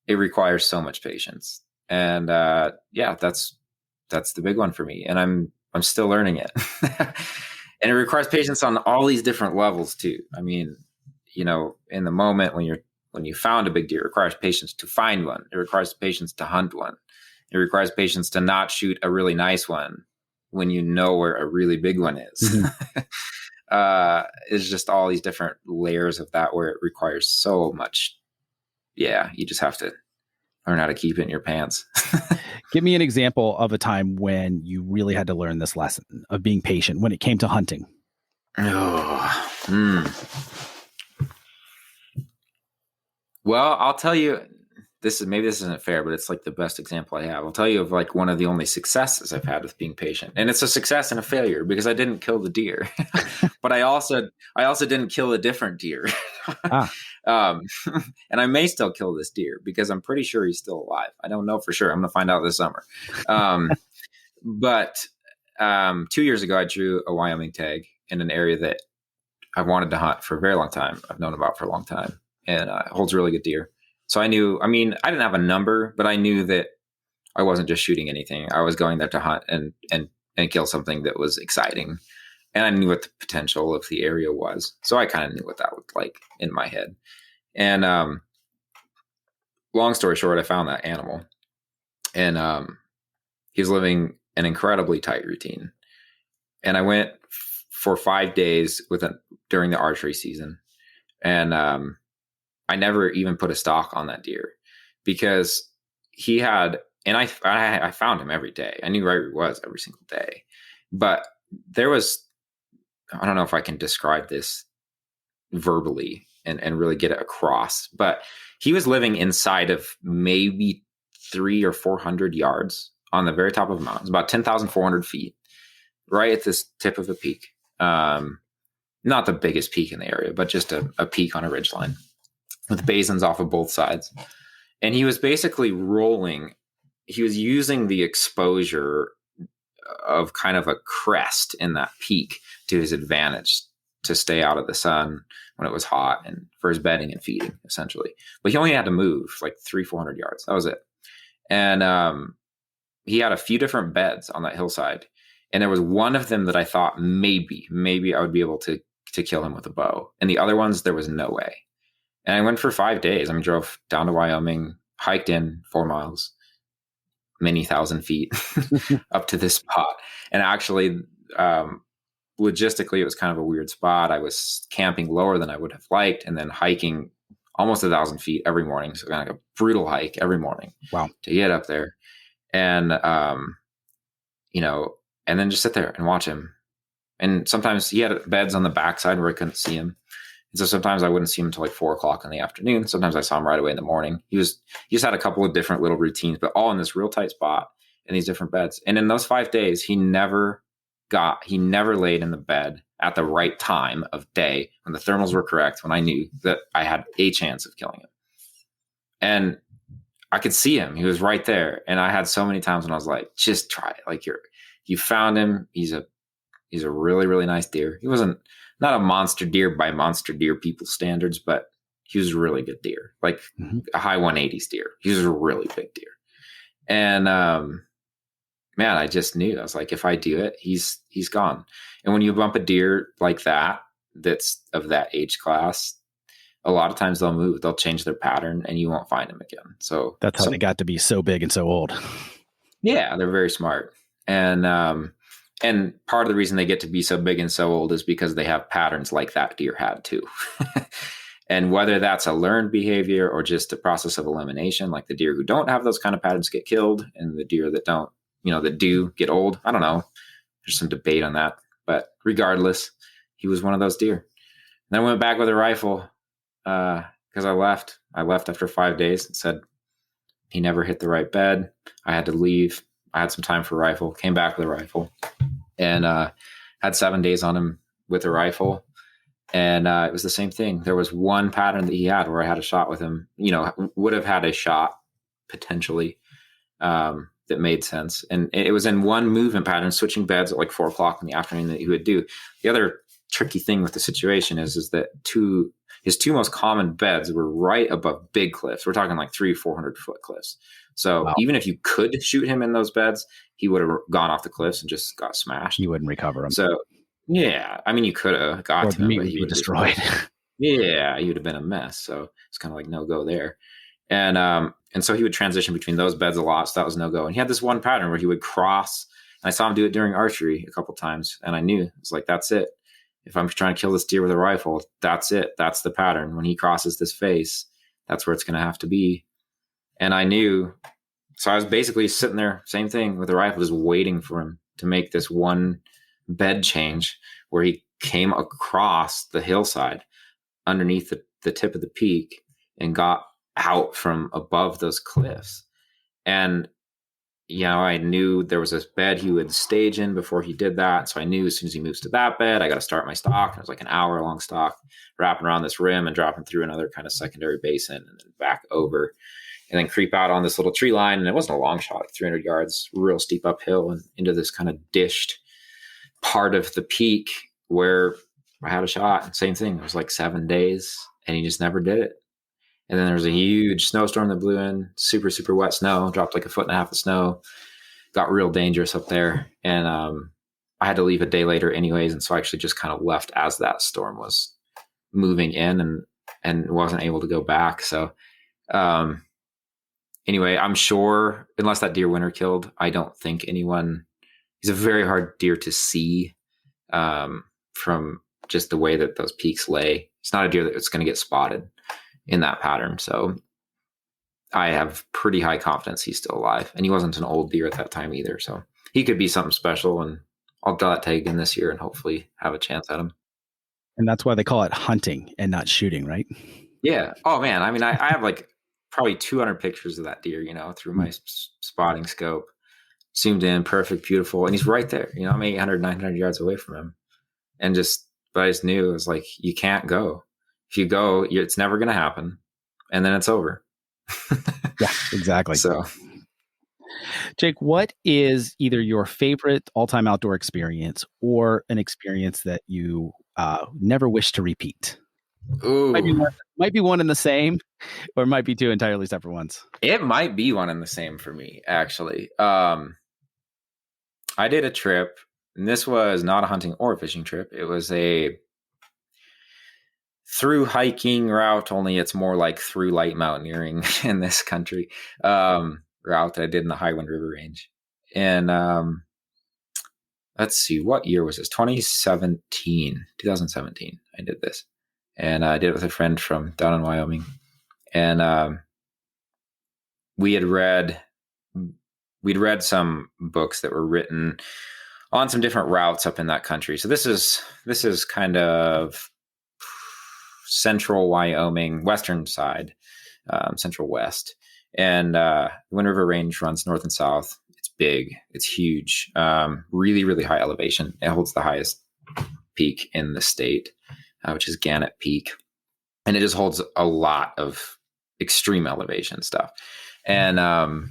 it requires so much patience. And that's the big one for me, and I'm still learning it. And it requires patience on all these different levels too. I mean, in the moment when you found a big deer, it requires patience to find one. It requires patience to hunt one. It requires patience to not shoot a really nice one when you know where a really big one is. Mm-hmm. It's just all these different layers of that where it requires so much. Yeah, you just have to learn how to keep it in your pants. Give me an example of a time when you really had to learn this lesson of being patient when it came to hunting. Well, I'll tell you, this isn't fair, but it's like the best example I have. I'll tell you of like one of the only successes I've had with being patient. And it's a success and a failure because I didn't kill the deer, but I also didn't kill a different deer. And I may still kill this deer because I'm pretty sure he's still alive. I don't know for sure. I'm going to find out this summer. But 2 years ago, I drew a Wyoming tag in an area that I've wanted to hunt for a very long time. I've known about for a long time, and holds really good deer. So I didn't have a number, but I knew that I wasn't just shooting anything. I was going there to hunt and kill something that was exciting. And I knew what the potential of the area was. So I kind of knew what that looked like in my head. And long story short, I found that animal. And he was living an incredibly tight routine. And I went for 5 days during the archery season. And I never even put a stock on that deer because he had, and I found him every day. I knew where he was every single day. But there was, I don't know if I can describe this verbally and really get it across, but he was living inside of maybe 300 or 400 yards on the very top of the mountains, about 10,400 feet, right at this tip of a peak. Not the biggest peak in the area, but just a peak on a ridgeline with basins off of both sides. And he was basically he was using the exposure of kind of a crest in that peak to his advantage to stay out of the sun when it was hot and for his bedding and feeding, essentially. But he only had to move like 300-400 yards. That was it. And he had a few different beds on that hillside. And there was one of them that I thought maybe I would be able to kill him with a bow. And the other ones, there was no way. And I went for 5 days. I drove down to Wyoming, hiked in 4 miles, many thousand feet up to this spot. And actually, logistically, it was kind of a weird spot. I was camping lower than I would have liked and then hiking almost 1,000 feet every morning. So kind of like a brutal hike every morning. Wow. To get up there. And, and then just sit there and watch him. And sometimes he had beds on the backside where I couldn't see him. And so sometimes I wouldn't see him until like 4 o'clock in the afternoon. Sometimes I saw him right away in the morning. He just had a couple of different little routines, but all in this real tight spot in these different beds. And in those 5 days, he never laid in the bed at the right time of day when the thermals were correct, when I knew that I had a chance of killing him. And I could see him. He was right there. And I had so many times when I was like, just try it. Like you found him. He's a really, really nice deer. He wasn't not a monster deer by monster deer people standards, but he was a really good deer, like a high 180s deer. He was a really big deer. And, man, I just knew. I was like, if I do it, he's gone. And when you bump a deer like that, that's of that age class, a lot of times they'll move, they'll change their pattern, and you won't find them again. So that's how they got to be so big and so old. Yeah, they're very smart. And part of the reason they get to be so big and so old is because they have patterns like that deer had too. And whether that's a learned behavior or just a process of elimination, like the deer who don't have those kind of patterns get killed, and the deer that don't, that do get old. I don't know. There's some debate on that, but regardless, he was one of those deer. And then I went back with a rifle because I left after 5 days and said he never hit the right bed. I had to leave. I had some time for a rifle, came back with a rifle, and had 7 days on him with a rifle. And it was the same thing. There was one pattern that he had where I had a shot with him, would have had a shot potentially that made sense. And it was in one movement pattern, switching beds at like 4 o'clock in the afternoon that he would do. The other tricky thing with the situation is that his two most common beds were right above big cliffs. We're talking like 300-400 foot cliffs. So wow. Even if you could shoot him in those beds, he would have gone off the cliffs and just got smashed. You wouldn't recover him. So yeah, I mean, you could have got to him, but he would be destroyed. Yeah, he would have been a mess. So it's kind of like no go there. And so he would transition between those beds a lot. So that was no go. And he had this one pattern where he would cross. And I saw him do it during archery a couple times, and I knew it was like, that's it. If I'm trying to kill this deer with a rifle, that's it. That's the pattern. When he crosses this face, that's where it's going to have to be. And I knew. So I was basically sitting there, same thing with a rifle, just waiting for him to make this one bed change where he came across the hillside underneath the tip of the peak and got out from above those cliffs. And I knew there was this bed he would stage in before he did that. So I knew as soon as he moves to that bed, I got to start my stalk. It was like an hour long stalk, wrapping around this rim and dropping through another kind of secondary basin and then back over, and then creep out on this little tree line. And it wasn't a long shot, like 300 yards, real steep uphill and into this kind of dished part of the peak where I had a shot. And same thing. It was like 7 days and he just never did it. And then there was a huge snowstorm that blew in, super, super wet snow, dropped like 1.5 feet of snow, got real dangerous up there. And I had to leave a day later anyways. And so I actually just kind of left as that storm was moving in and wasn't able to go back. So anyway, I'm sure unless that deer winter killed, I don't think he's a very hard deer to see from just the way that those peaks lay. It's not a deer that's going to get spotted in that pattern. So I have pretty high confidence he's still alive, and he wasn't an old deer at that time either. So he could be something special, and I'll draw that tag again this year and hopefully have a chance at him. And that's why they call it hunting and not shooting, right? Yeah. Oh man. I mean, I have like probably 200 pictures of that deer, through my spotting scope, zoomed in, perfect, beautiful. And he's right there, I'm 800, 900 yards away from him. But I just knew it was like, you can't go. If you go, it's never going to happen. And then it's over. Yeah, exactly. So, Jake, what is either your favorite all-time outdoor experience or an experience that you never wish to repeat? Ooh. Might be one and the same, or it might be two entirely separate ones. It might be one and the same for me, actually. I did a trip, and this was not a hunting or a fishing trip. It was a through hiking route, only it's more like through light mountaineering in this country, route that I did in the Highwind River Range. And let's see, what year was this? 2017. I did this. And I did it with a friend from down in Wyoming. And we'd read some books that were written on some different routes up in that country. So this is kind of central Wyoming, western side, central west. And Wind River Range runs north and south. It's big. It's huge. Really, really high elevation. It holds the highest peak in the state, which is Gannett Peak. And it just holds a lot of extreme elevation stuff. And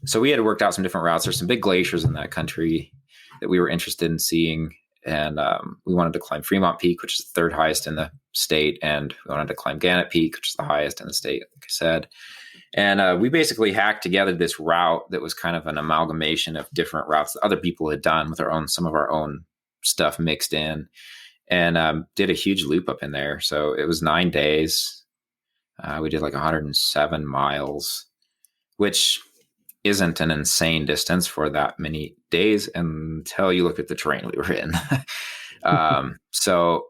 so we had worked out some different routes. There's some big glaciers in that country that we were interested in seeing. And we wanted to climb Fremont Peak, which is the third highest in the state. And we wanted to climb Gannett Peak, which is the highest in the state, like I said. And we basically hacked together this route that was kind of an amalgamation of different routes that other people had done with some of our own stuff mixed in, and did a huge loop up in there. So it was 9 days. We did like 107 miles, which isn't an insane distance for that many days until you look at the terrain we were in. So,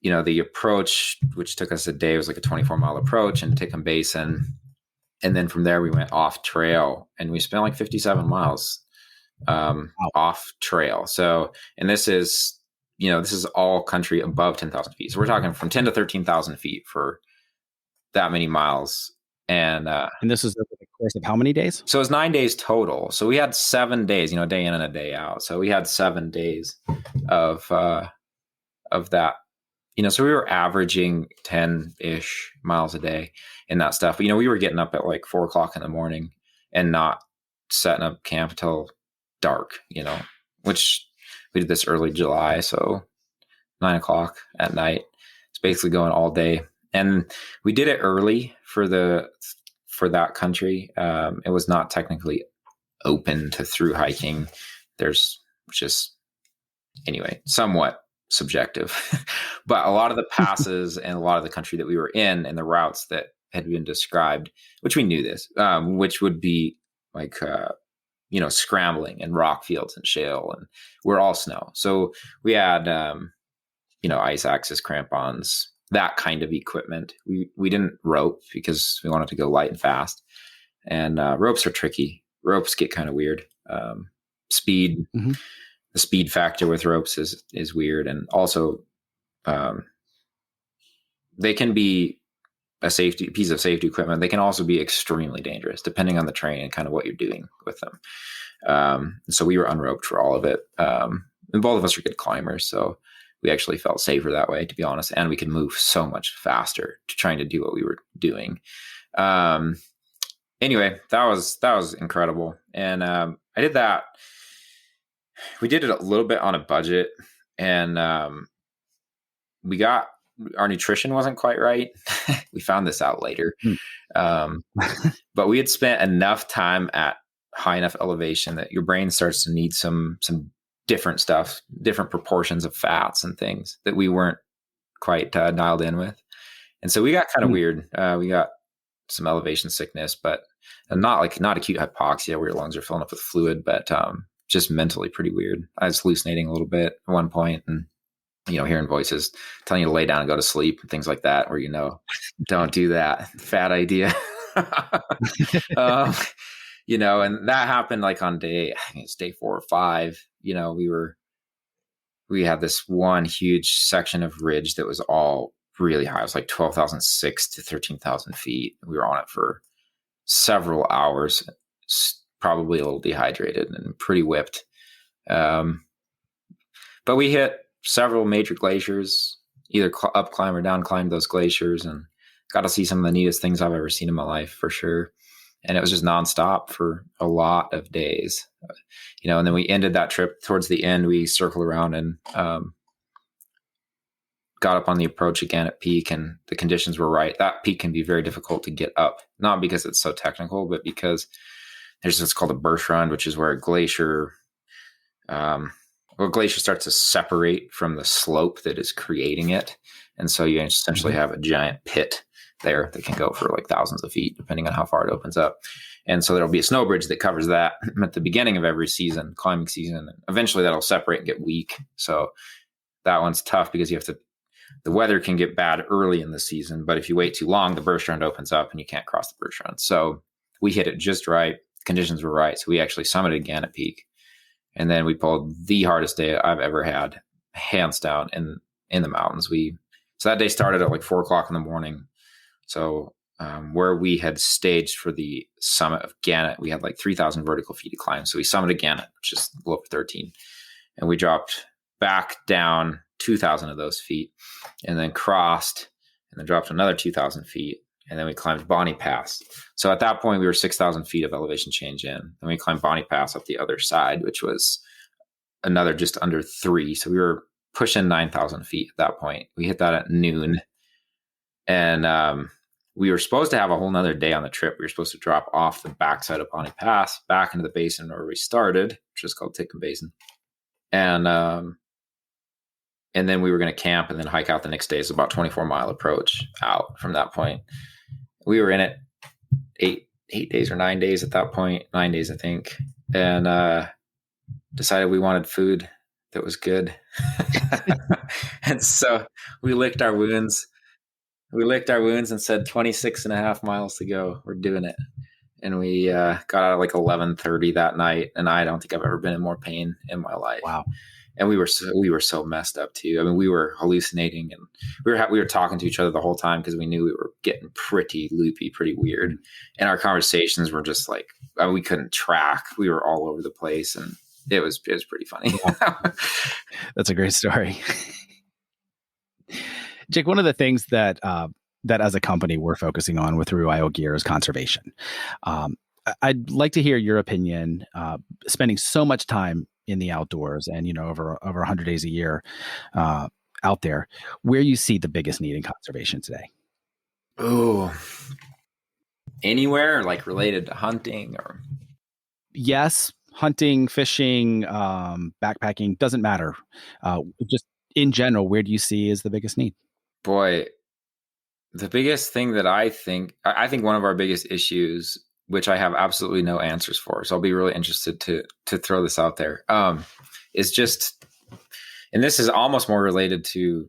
the approach, which took us a day, was like a 24-mile approach in Tickum Basin. And then from there, we went off trail and we spent like 57 miles off trail. So, and this is all country above 10,000 feet. So we're talking from 10 to 13,000 feet for that many miles. And this is over the course of how many days? So it was 9 days total. So we had 7 days, a day in and a day out. So we had 7 days of that. So we were averaging 10-ish miles a day in that stuff. But, we were getting up at like 4 o'clock in the morning and not setting up camp until dark, which we did this early July. So 9 o'clock at night. It's basically going all day. And we did it early for that country. It was not technically open to through hiking. Anyway, somewhat subjective, but a lot of the passes and a lot of the country that we were in and the routes that had been described, which we knew this, which would be like, scrambling and rock fields and shale, and we're all snow. So we had, ice axes, crampons, that kind of equipment. We didn't rope because we wanted to go light and fast, and ropes are tricky. Ropes get kind of weird. Speed. Mm-hmm. The speed factor with ropes is weird. And also, they can be a piece of safety equipment. They can also be extremely dangerous depending on the terrain and kind of what you're doing with them. So we were unroped for all of it. And both of us are good climbers. So we actually felt safer that way, to be honest. And we could move so much faster to trying to do what we were doing. Anyway, that was incredible. And I did that. We did it a little bit on a budget, and our nutrition wasn't quite right. We found this out later. But we had spent enough time at high enough elevation that your brain starts to need some different stuff, different proportions of fats and things that we weren't quite dialed in with. And so we got kind of weird. We got some elevation sickness, but not acute hypoxia where your lungs are filling up with fluid, but just mentally pretty weird. I was hallucinating a little bit at one point, and hearing voices telling you to lay down and go to sleep and things like that, where don't do that. Bad idea. And that happened like on day 4 or 5. We had this one huge section of ridge that was all really high. It was like 12,006 to 13,000 feet. We were on it for several hours, probably a little dehydrated and pretty whipped. But we hit several major glaciers, either up climb or down climb those glaciers, and got to see some of the neatest things I've ever seen in my life, for sure. And it was just nonstop for a lot of days, and then we ended that trip towards the end. We circled around and got up on the approach again at peak, and the conditions were right. That peak can be very difficult to get up, not because it's so technical, but because there's what's called a burst run, which is where a glacier starts to separate from the slope that is creating it. And so you essentially have a giant pit there that can go for like thousands of feet, depending on how far it opens up. And so there'll be a snow bridge that covers that at the beginning of every climbing season. And eventually that'll separate and get weak. So that one's tough because the weather can get bad early in the season, but if you wait too long, the burst run opens up and you can't cross the burst run. So we hit it just right. Conditions were right. So we actually summited again at peak. And then we pulled the hardest day I've ever had, hands down, in the mountains. We So that day started at like 4:00 in the morning. So where we had staged for the summit of Gannett, we had like 3,000 vertical feet to climb. So we summited Gannett, which is a little over 13. And we dropped back down 2,000 of those feet and then crossed and then dropped another 2,000 feet. And then we climbed Bonnie Pass. So at that point, we were 6,000 feet of elevation change in. Then we climbed Bonnie Pass up the other side, which was another just under 3. So we were pushing 9,000 feet at that point. We hit that at noon. And we were supposed to have a whole nother day on the trip. We were supposed to drop off the backside of Bonnie Pass back into the basin where we started, which is called Titcomb Basin. And then we were going to camp and then hike out the next day. It's about 24-mile approach out from that point. We were in it 8 days or 9 days at that point, 9 days, I think. And decided we wanted food that was good. And so we licked our wounds. We licked our wounds and said 26.5 miles to go. We're doing it. And we got out at like 11:30 that night. And I don't think I've ever been in more pain in my life. Wow. And we were so messed up too. I mean, we were hallucinating and we were talking to each other the whole time because we knew we were getting pretty loopy, pretty weird. And our conversations were just like, we couldn't track. We were all over the place, and it was pretty funny. That's a great story. Jake, one of the things that as a company we're focusing on with Rewild Gear is conservation. I'd like to hear your opinion, spending so much time in the outdoors and, over 100 days a year out there, where you see the biggest need in conservation today. Oh, anywhere like related to hunting or? Yes. Hunting, fishing, backpacking, doesn't matter. Just in general, where do you see is the biggest need? Boy, the biggest thing that I think one of our biggest issues, which I have absolutely no answers for, so I'll be really interested to throw this out there, is just, and this is almost more related to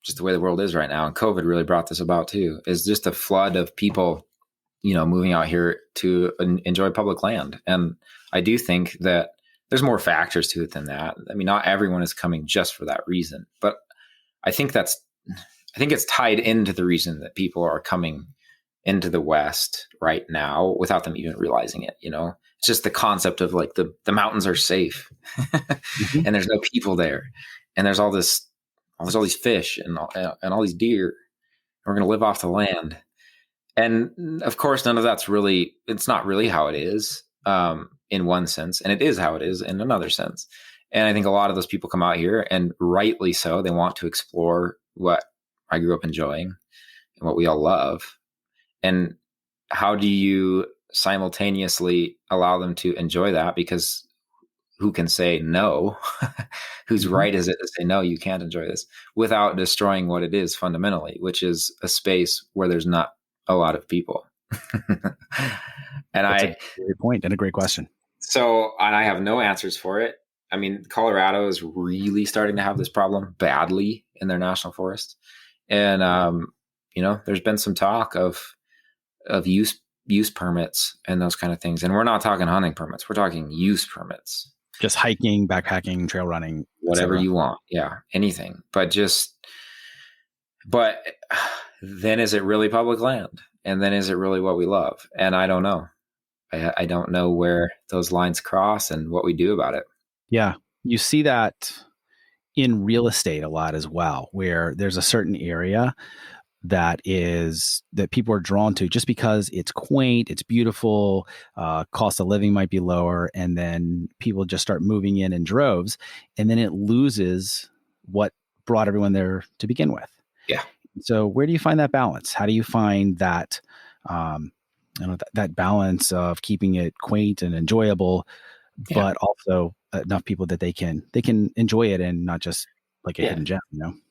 just the way the world is right now, and COVID really brought this about too, is just a flood of people, moving out here to enjoy public land. And I do think that there's more factors to it than that. I mean, not everyone is coming just for that reason, but I think it's tied into the reason that people are coming into the West right now without them even realizing it. It's just the concept of like the mountains are safe mm-hmm. and there's no people there. And there's there's all these fish and all these deer. And we're going to live off the land. And of course, none of that's it's not really how it is in one sense. And it is how it is in another sense. And I think a lot of those people come out here, and rightly so, they want to explore what I grew up enjoying and what we all love. And how do you simultaneously allow them to enjoy that? Because who can say no? Whose mm-hmm. right is it to say, no, you can't enjoy this, without destroying what it is fundamentally, which is a space where there's not a lot of people. And that's a great point and a great question. So, and I have no answers for it. I mean, Colorado is really starting to have this problem badly in their national forest. And, there's been some talk of use permits and those kind of things. And we're not talking hunting permits. We're talking use permits. Just hiking, backpacking, trail running, whatever you want. Yeah. Anything, but then is it really public land? And then is it really what we love? And I don't know. I don't know where those lines cross and what we do about it. Yeah. You see that in real estate a lot as well, where there's a certain area that people are drawn to just because it's quaint, it's beautiful, cost of living might be lower, and then people just start moving in droves, and then it loses what brought everyone there to begin with. Yeah. So where do you find that balance? How do you find that that balance of keeping it quaint and enjoyable, but also enough people that they can enjoy it and not just like a hidden gem,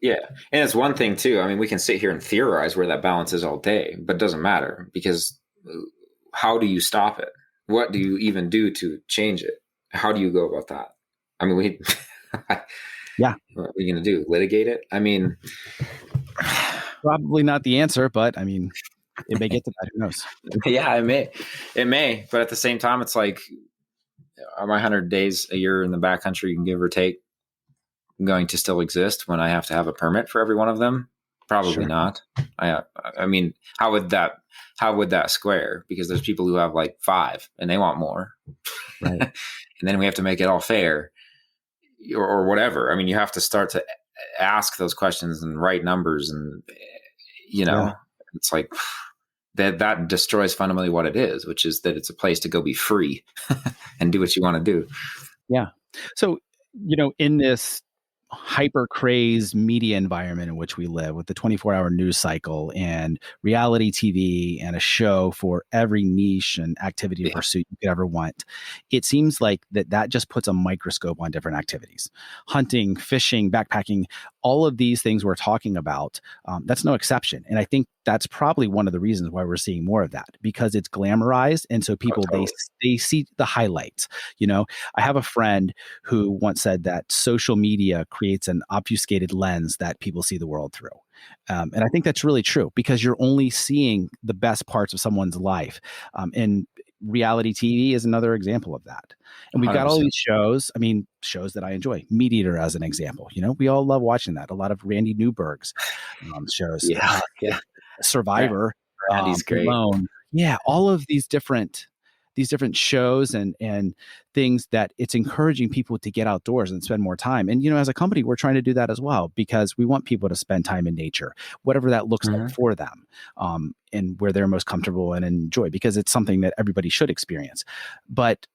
Yeah. And it's one thing too. I mean, we can sit here and theorize where that balance is all day, but it doesn't matter, because how do you stop it? What do you even do to change it? How do you go about that? I mean, yeah. What are you going to do? Litigate it? I mean, probably not the answer, but I mean, it may get to that. Who knows? Yeah, it may, but at the same time, it's like, my 100 days a year in the backcountry, you can give or take going to still exist when I have to have a permit for every one of them? Probably not. I mean, how would that square? Because there's people who have like 5 and they want more. Right. And then we have to make it all fair or whatever. I mean, you have to start to ask those questions and write numbers and, it's like that destroys fundamentally what it is, which is that it's a place to go be free and do what you want to do. Yeah. So, in this hyper crazed media environment in which we live, with the 24-hour news cycle and reality TV and a show for every niche and activity or pursuit you could ever want, it seems like that just puts a microscope on different activities. Hunting, fishing, backpacking, all of these things we're talking about, that's no exception. And I think that's probably one of the reasons why we're seeing more of that, because it's glamorized. And so people, they see the highlights. I have a friend who once said that social media creates an obfuscated lens that people see the world through. And I think that's really true, because you're only seeing the best parts of someone's life. And reality TV is another example of that. And we've got 100%. All these shows that I enjoy. Meat Eater, as an example. We all love watching that. A lot of Randy Newberg's shows. Yeah. Survivor. Randy's great. Alone. Yeah, all of these different shows and things that it's encouraging people to get outdoors and spend more time. And, as a company, we're trying to do that as well, because we want people to spend time in nature, whatever that looks like for them, and where they're most comfortable and enjoy, because it's something that everybody should experience. But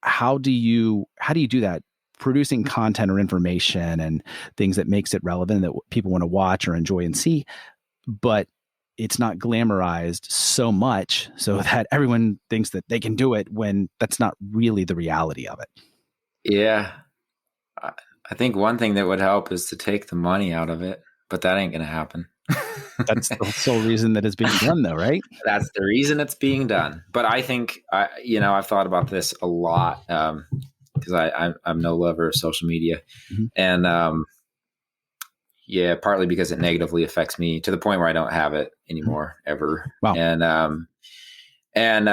how do you do that? Producing content or information and things that makes it relevant, that people want to watch or enjoy and see, but it's not glamorized so much so that everyone thinks that they can do it, when that's not really the reality of it. Yeah. I think one thing that would help is to take the money out of it, but that ain't going to happen. That's the sole reason that it's being done, though, right? That's the reason it's being done. But I think, I've thought about this a lot, because I'm no lover of social media. And, partly because it negatively affects me to the point where I don't have it anymore, ever. Wow. And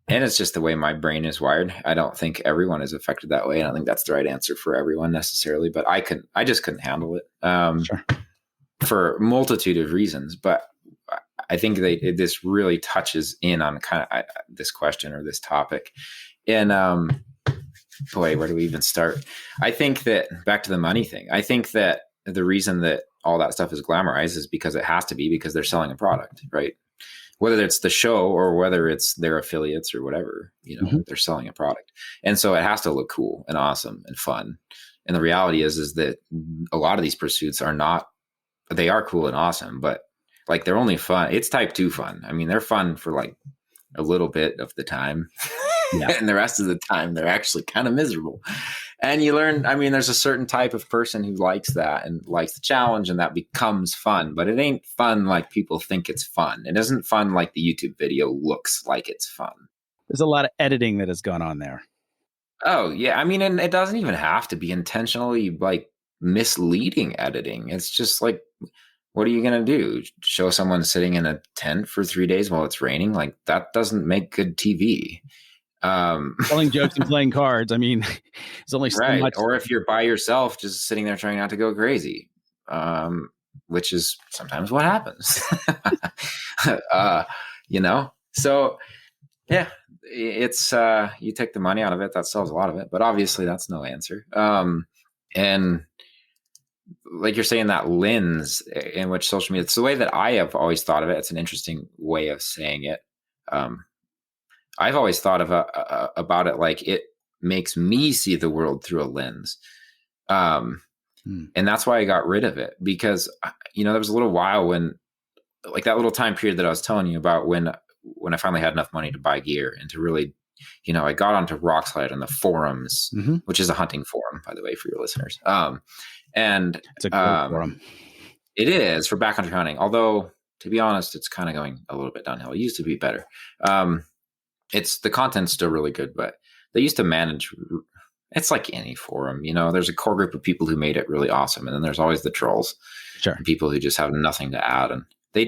it's just the way my brain is wired. I don't think everyone is affected that way. I don't think that's the right answer for everyone necessarily, but I just couldn't handle it, for a multitude of reasons. But I think this really touches in on kind of this question or this topic. And, boy, where do we even start? I think that, back to the money thing, I think that the reason that all that stuff is glamorized is because it has to be, because they're selling a product, right? Whether it's the show or whether it's their affiliates or whatever, they're selling a product. And so it has to look cool and awesome and fun. And the reality is that a lot of these pursuits they are cool and awesome, but like, they're only fun. It's type 2 fun. I mean, they're fun for like a little bit of the time. And the rest of the time, they're actually kind of miserable. And you learn, there's a certain type of person who likes that and likes the challenge, and that becomes fun. But it ain't fun like people think it's fun. It isn't fun like the YouTube video looks like it's fun. There's a lot of editing that has gone on there. Oh, yeah. And it doesn't even have to be intentionally like misleading editing. It's just like, what are you going to do? Show someone sitting in a tent for 3 days while it's raining? Like, that doesn't make good TV. Telling jokes and playing cards. It's only so much. Or if you're by yourself, just sitting there trying not to go crazy, which is sometimes what happens. So yeah, it's you take the money out of it, that solves a lot of it, but obviously that's no answer. And like you're saying, that lens in which social media, it's the way that I have always thought of it. It's an interesting way of saying it. I've always thought about it like it makes me see the world through a lens. And that's why I got rid of it, because, there was a little while when, like, that little time period that I was telling you about, when I finally had enough money to buy gear and to really, I got onto Rockslide on the forums, which is a hunting forum, by the way, for your listeners. And it's a great forum. It is for backcountry hunting. Although, to be honest, it's kind of going a little bit downhill. It used to be better. The content's still really good, but they used to manage. It's like any forum, there's a core group of people who made it really awesome. And then there's always the trolls, people who just have nothing to add. And they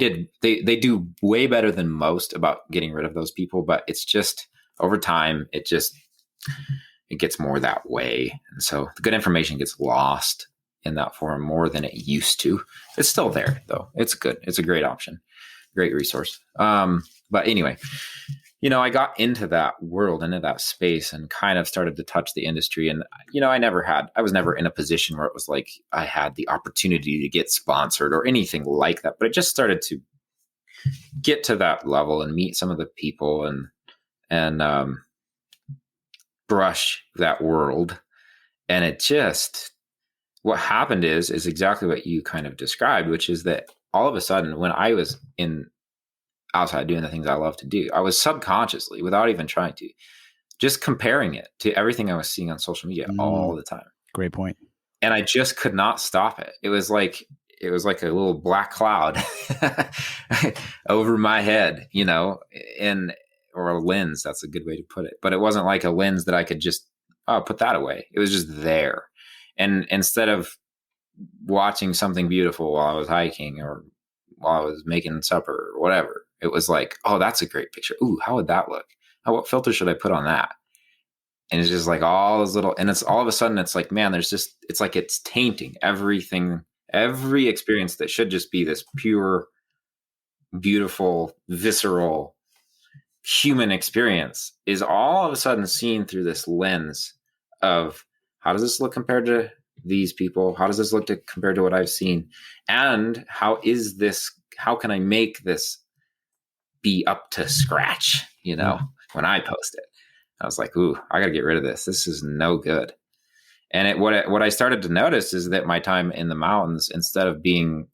do way better than most about getting rid of those people. But it's just over time, it it gets more that way. And so the good information gets lost in that forum more than it used to. It's still there though. It's good. It's a great option, great resource. But anyway, I got into that world, into that space, and kind of started to touch the industry. And, I was never in a position where it was like I had the opportunity to get sponsored or anything like that. But it just started to get to that level and meet some of the people and brush that world. And it just, what happened is exactly what you kind of described, which is that all of a sudden, when I was outside doing the things I love to do, I was subconsciously, without even trying to, just comparing it to everything I was seeing on social media all the time. Great point. And I just could not stop it. It was like a little black cloud over my head, or a lens. That's a good way to put it. But it wasn't like a lens that I could just put that away. It was just there. And instead of watching something beautiful while I was hiking or while I was making supper or whatever, it was like, oh, that's a great picture. Ooh, how would that look? What filter should I put on that? And it's just like all those little, and it's all of a sudden, it's like, man, it's like it's tainting everything, every experience that should just be this pure, beautiful, visceral human experience is all of a sudden seen through this lens of how does this look compared to these people? How does this look compared to what I've seen? And how can I make this be up to scratch, when I post it? I was like, ooh, I got to get rid of this. This is no good. And what I started to notice is that my time in the mountains, instead of being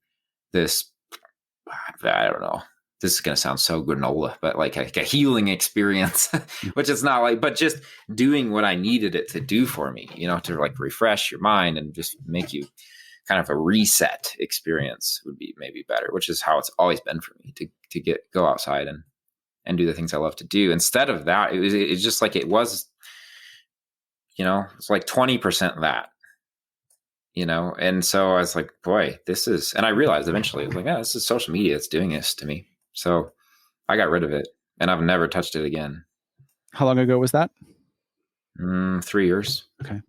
this, I don't know, this is going to sound so granola, but like a healing experience, which it's not like, but just doing what I needed it to do for me, to like refresh your mind and just make you kind of a reset experience would be maybe better, which is how it's always been for me to go outside and do the things I love to do. Instead of that, it's just like, it's like 20% that, and so I was like, boy, and I realized eventually, I was like, yeah, this is social media. It's doing this to me. So I got rid of it and I've never touched it again. How long ago was that? 3 years. Okay.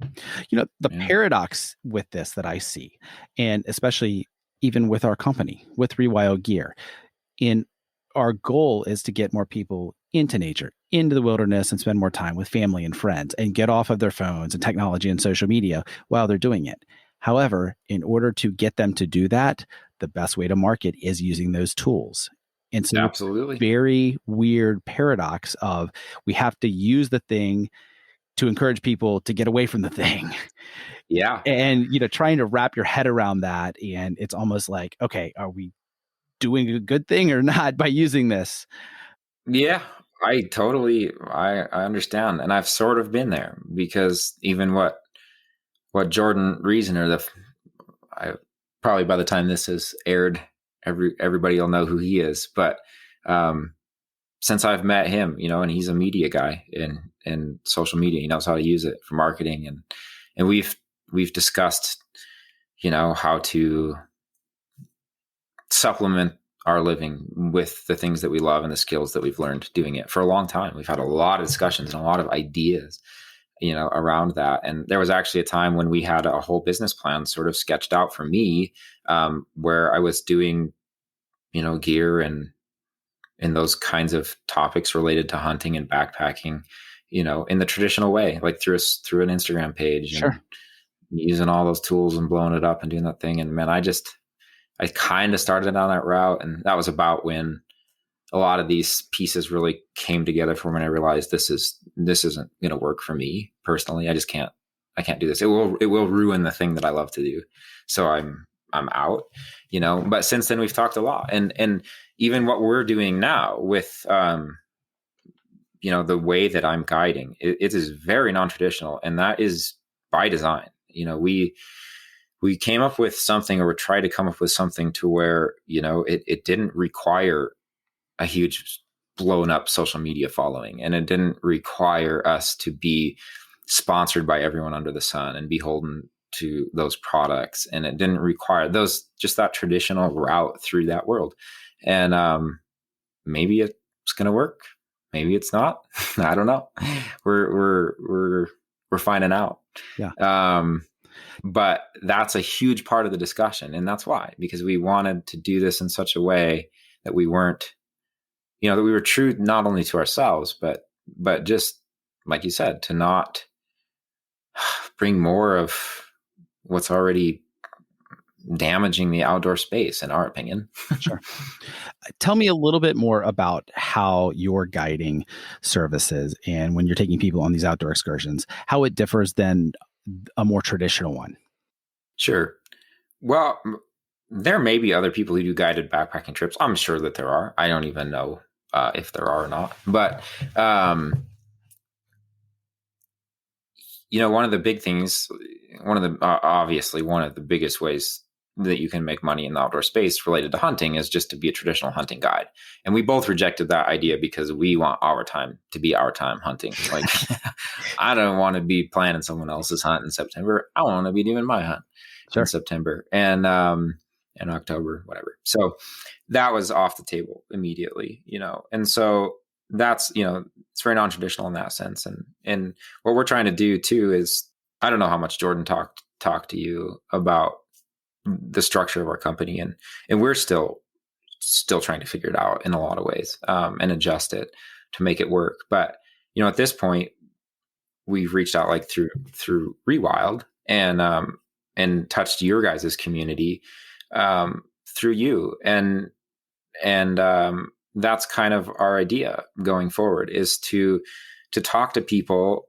The paradox with this that I see, and especially even with our company, with Rewild Gear, our goal is to get more people into nature, into the wilderness, and spend more time with family and friends and get off of their phones and technology and social media while they're doing it. However, in order to get them to do that, the best way to market is using those tools. And so absolutely, very weird paradox of we have to use the thing to encourage people to get away from the thing. Yeah. And, trying to wrap your head around that. And it's almost like, okay, are we doing a good thing or not by using this? Yeah, I understand. And I've sort of been there because even what Jordan Reasoner, probably by the time this is aired, everybody will know who he is. But since I've met him, and he's a media guy in social media, he knows how to use it for marketing, and we've discussed, how to supplement our living with the things that we love and the skills that we've learned doing it for a long time. We've had a lot of discussions and a lot of ideas, around that. And there was actually a time when we had a whole business plan sort of sketched out for me, where I was doing, gear and those kinds of topics related to hunting and backpacking, in the traditional way, like through an Instagram page. Sure. And using all those tools and blowing it up and doing that thing. And man, I kind of started on that route. And that was about when a lot of these pieces really came together for me. And I realized this isn't going to work for me personally. I can't do this. It will ruin the thing that I love to do. So I'm out, but since then we've talked a lot, and even what we're doing now with, the way that I'm guiding, it is very non-traditional, and that is by design. We came up with something, or tried to come up with something to where, it didn't require a huge blown up social media following. And it didn't require us to be sponsored by everyone under the sun and beholden to those products. And it didn't require just that traditional route through that world. And maybe it's going to work. Maybe it's not. I don't know. We're we're finding out. Yeah. But that's a huge part of the discussion. And that's why, because we wanted to do this in such a way that we weren't, that we were true not only to ourselves, but just like you said, to not bring more of what's already damaging the outdoor space, in our opinion. Sure. Tell me a little bit more about how your guiding services, and when you're taking people on these outdoor excursions, how it differs than a more traditional one. Sure. Well, there may be other people who do guided backpacking trips. I'm sure that there are. I don't even know if there are or not. But, one of the big things, obviously one of the biggest ways that you can make money in the outdoor space related to hunting is just to be a traditional hunting guide. And we both rejected that idea because we want our time to be our time hunting. Like, I don't want to be planning someone else's hunt in September. I want to be doing my hunt in September and in October, whatever. So that was off the table immediately, and so that's, it's very non-traditional in that sense. And what we're trying to do too is, I don't know how much Jordan talked to you about the structure of our company, and we're still trying to figure it out in a lot of ways, and adjust it to make it work. But, at this point we've reached out like through Rewild and touched your guys' community, through you. And that's kind of our idea going forward, is to talk to people.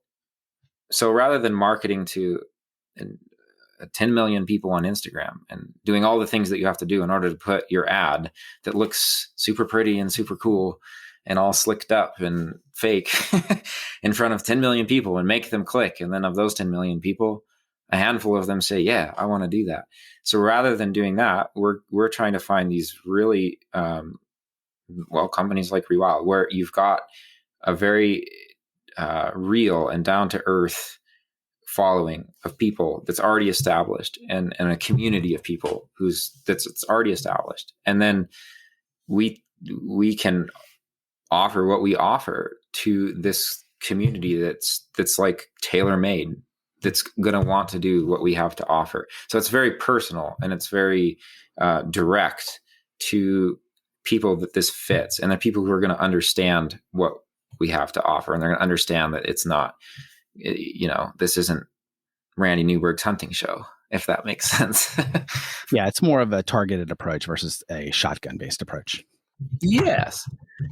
So rather than marketing to 10 million people on Instagram and doing all the things that you have to do in order to put your ad that looks super pretty and super cool and all slicked up and fake in front of 10 million people and make them click. And then of those 10 million people, a handful of them say, yeah, I want to do that. So rather than doing that, we're trying to find these really, companies like Rewild, where you've got a very real and down to earth following of people that's already established, and a community of people that's already established. And then we can offer what we offer to this community that's like tailor-made, that's going to want to do what we have to offer. So it's very personal, and it's very direct to people that this fits, and the people who are going to understand what we have to offer, and they're going to understand that it's not, this isn't Randy Newberg's hunting show, if that makes sense. Yeah, it's more of a targeted approach versus a shotgun-based approach. Yes.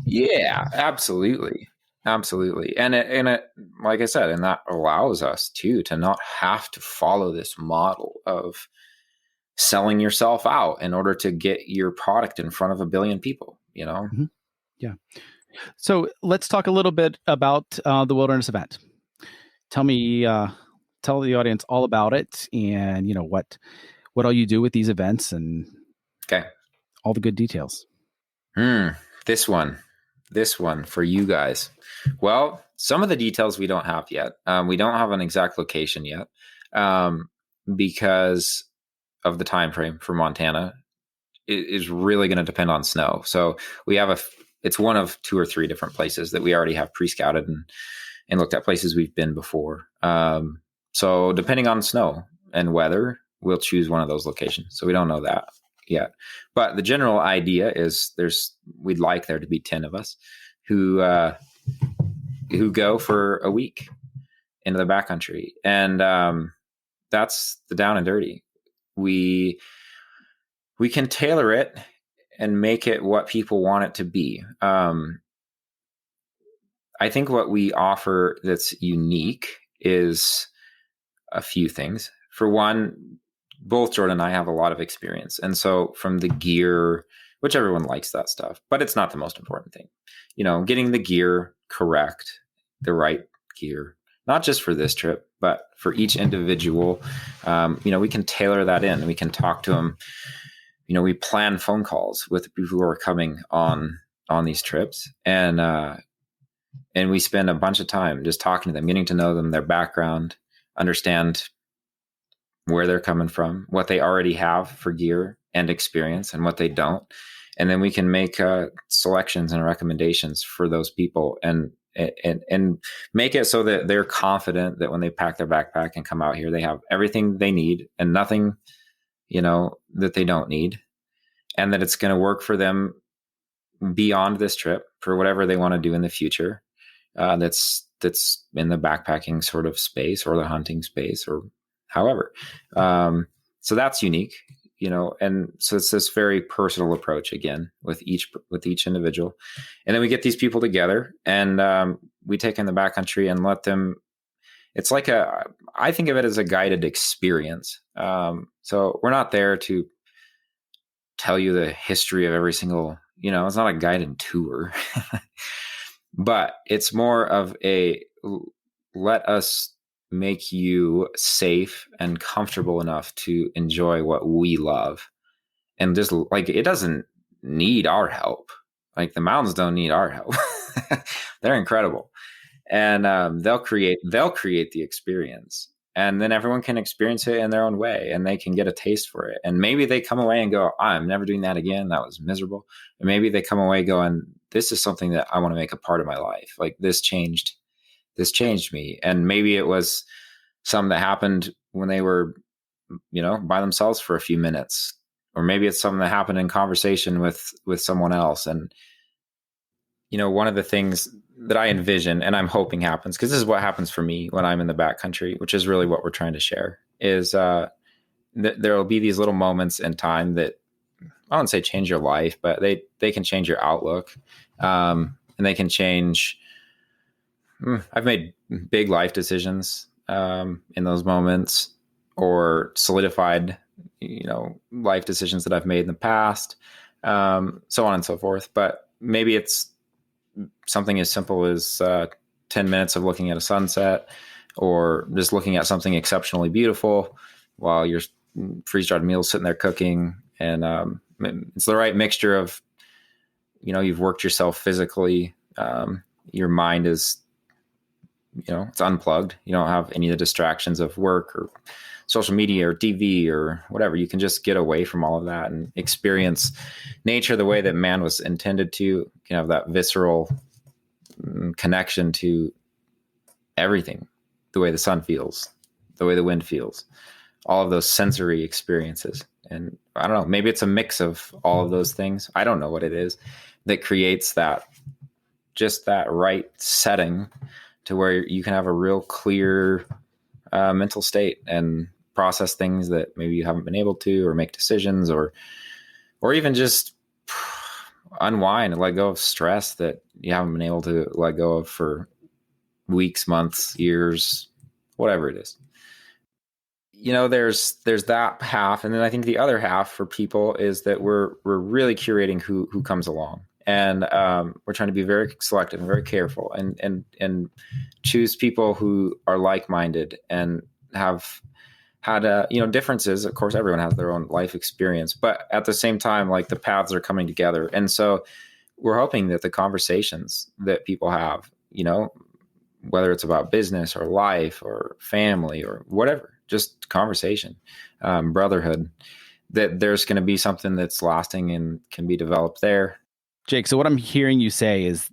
Yeah, absolutely. Absolutely. And it, like I said, and that allows us to not have to follow this model of selling yourself out in order to get your product in front of a billion people, Mm-hmm. Yeah. So let's talk a little bit about the wilderness event. Tell the audience all about it, and what all you do with these events, and all the good details. This one for you guys. Well, some of the details we don't have yet. We don't have an exact location yet, because of the time frame for Montana. It is really going to depend on snow. So we have it's one of 2 or 3 different places that we already have pre-scouted and looked at, places we've been before. So depending on snow and weather, we'll choose one of those locations. So we don't know that yet. But the general idea is we'd like there to be 10 of us who go for a week into the backcountry. And that's the down and dirty. We can tailor it and make it what people want it to be. I think what we offer that's unique is a few things. For one, both Jordan and I have a lot of experience. And so from the gear, which everyone likes that stuff, but it's not the most important thing. Getting the gear correct, the right gear, not just for this trip, but for each individual. We can tailor that in. We can talk to them. We plan phone calls with people who are coming on these trips, and we spend a bunch of time just talking to them, getting to know them, their background, understand where they're coming from, what they already have for gear and experience, and what they don't. And then we can make selections and recommendations for those people, and and make it so that they're confident that when they pack their backpack and come out here, they have everything they need and nothing, that they don't need, and that it's going to work for them beyond this trip for whatever they want to do in the future. That's in the backpacking sort of space or the hunting space or however. So that's unique, and so it's this very personal approach again with each individual. And then we get these people together and we take in the backcountry and let them, it's like I think of it as a guided experience. So we're not there to tell you the history of every single, it's not a guided tour, but it's more of let us make you safe and comfortable enough to enjoy what we love. And just like, it doesn't need our help. Like the mountains don't need our help. They're incredible. And they'll create the experience, and then everyone can experience it in their own way, and they can get a taste for it. And maybe they come away and go, I'm never doing that again. That was miserable. And maybe they come away going, this is something that I want to make a part of my life. Like this changed me. And maybe it was something that happened when they were, by themselves for a few minutes, or maybe it's something that happened in conversation with someone else. And, one of the things that I envision and I'm hoping happens, because this is what happens for me when I'm in the backcountry, which is really what we're trying to share, is there will be these little moments in time that I wouldn't say change your life, but they can change your outlook. And they can change. I've made big life decisions in those moments, or solidified, life decisions that I've made in the past, so on and so forth. But maybe it's something as simple as 10 minutes of looking at a sunset, or just looking at something exceptionally beautiful while your freeze-dried meal's sitting there cooking. And it's the right mixture of, you've worked yourself physically. Your mind is, it's unplugged. You don't have any of the distractions of work or social media or TV or whatever. You can just get away from all of that and experience nature the way that man was intended to. You can have that visceral connection to everything, the way the sun feels, the way the wind feels, all of those sensory experiences. And I don't know, maybe it's a mix of all of those things. I don't know what it is that creates that right setting to where you can have a real clear mental state and process things that maybe you haven't been able to, or make decisions, or even just unwind and let go of stress that you haven't been able to let go of for weeks, months, years, whatever it is. There's that half. And then I think the other half for people is that we're really curating who comes along. And we're trying to be very selective and very careful, and choose people who are like-minded and have had differences. Of course, everyone has their own life experience, but at the same time, like, the paths are coming together. And so we're hoping that the conversations that people have, whether it's about business or life or family or whatever, just conversation, brotherhood, that there's going to be something that's lasting and can be developed there. Jake, so what I'm hearing you say is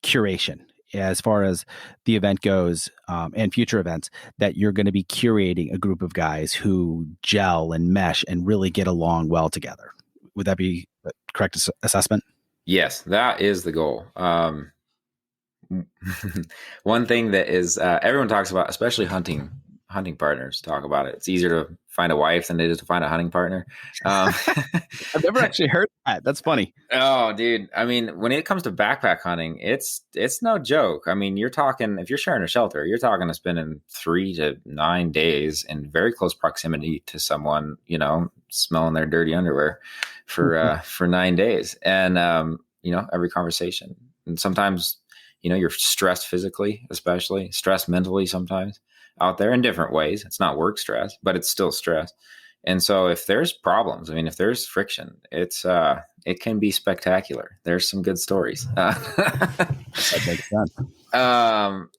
curation as far as the event goes, and future events, that you're going to be curating a group of guys who gel and mesh and really get along well together. Would that be a correct assessment? Yes, that is the goal. One thing that is everyone talks about, especially hunting partners talk about it. It's easier to find a wife than it is to find a hunting partner. I've never actually heard that. That's funny. Oh, dude. I mean, when it comes to backpack hunting, it's no joke. I mean, you're talking, if you're sharing a shelter, you're talking to spending 3 to 9 days in very close proximity to someone, smelling their dirty underwear for 9 days. And, every conversation. And sometimes, you're stressed physically, especially stressed mentally sometimes out there in different ways. It's not work stress, but it's still stress. And so if there's problems, if there's friction, it can be spectacular. There's some good stories. That makes sense.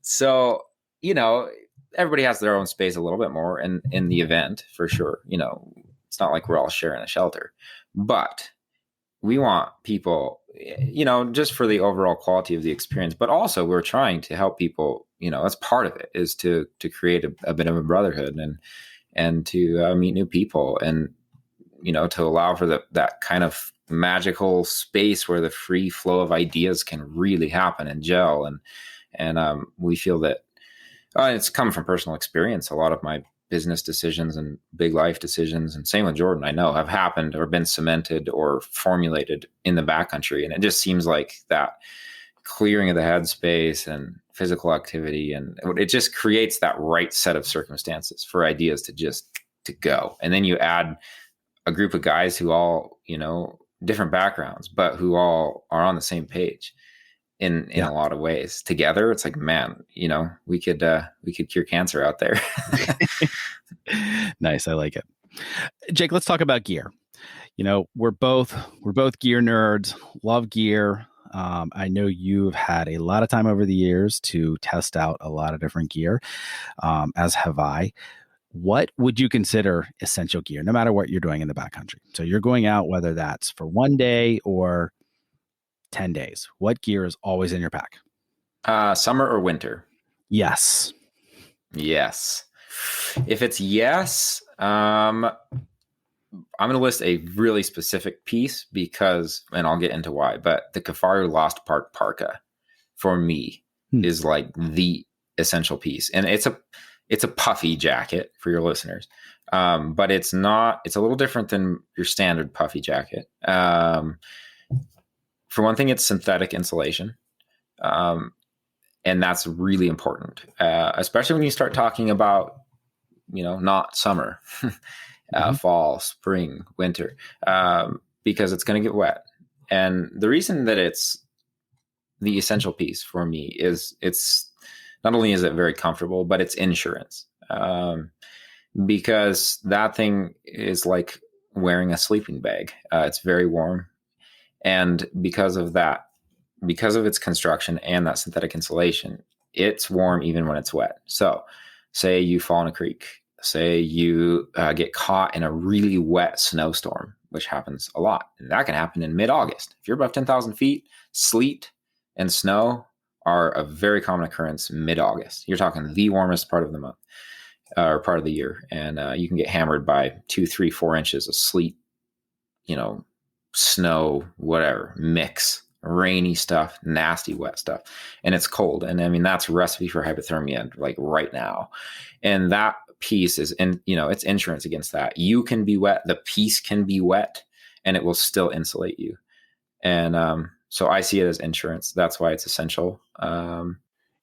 So, everybody has their own space a little bit more in the event, for sure. It's not like we're all sharing a shelter, but we want people, just for the overall quality of the experience, but also we're trying to help people, that's part of it, is to create a bit of a brotherhood and to meet new people, and, to allow for that kind of magical space where the free flow of ideas can really happen and gel. And we feel that it's come from personal experience. A lot of my business decisions and big life decisions, and same with Jordan, I know, have happened or been cemented or formulated in the backcountry. And it just seems like that clearing of the headspace and physical activity, and it just creates that right set of circumstances for ideas to go. And then you add a group of guys who all, different backgrounds, but who all are on the same page in a lot of ways. Together, it's like, man, we could cure cancer out there. Nice. I like it. Jake, let's talk about gear. We're both gear nerds, love gear. I know you've had a lot of time over the years to test out a lot of different gear, as have I. What would you consider essential gear, no matter what you're doing in the backcountry? So you're going out, whether that's for one day or 10 days. What gear is always in your pack? Summer or winter? Yes. If it's yes, I'm going to list a really specific piece and I'll get into why, but the Kifaru Lost Park Parka for me is like the essential piece. And it's a puffy jacket for your listeners. But it's a little different than your standard puffy jacket. For one thing, it's synthetic insulation. And that's really important, especially when you start talking about, not summer, fall, spring, winter, because it's going to get wet. And the reason that it's the essential piece for me is it's not only is it very comfortable, but it's insurance, because that thing is like wearing a sleeping bag. It's very warm. And because of its construction and that synthetic insulation, it's warm even when it's wet. So say you fall in a creek, say you get caught in a really wet snowstorm, which happens a lot. And that can happen in mid-August. If you're above 10,000 feet, sleet and snow are a very common occurrence mid-August. You're talking the warmest part of the month or part of the year. And you can get hammered by 2, 3, 4 inches of sleet, snow, whatever, mix, rainy stuff, nasty wet stuff. And it's cold. And I mean, that's a recipe for hypothermia, like right now. And that piece is, it's insurance against that. You can be wet, the piece can be wet, and it will still insulate you. And so I see it as insurance. That's why it's essential.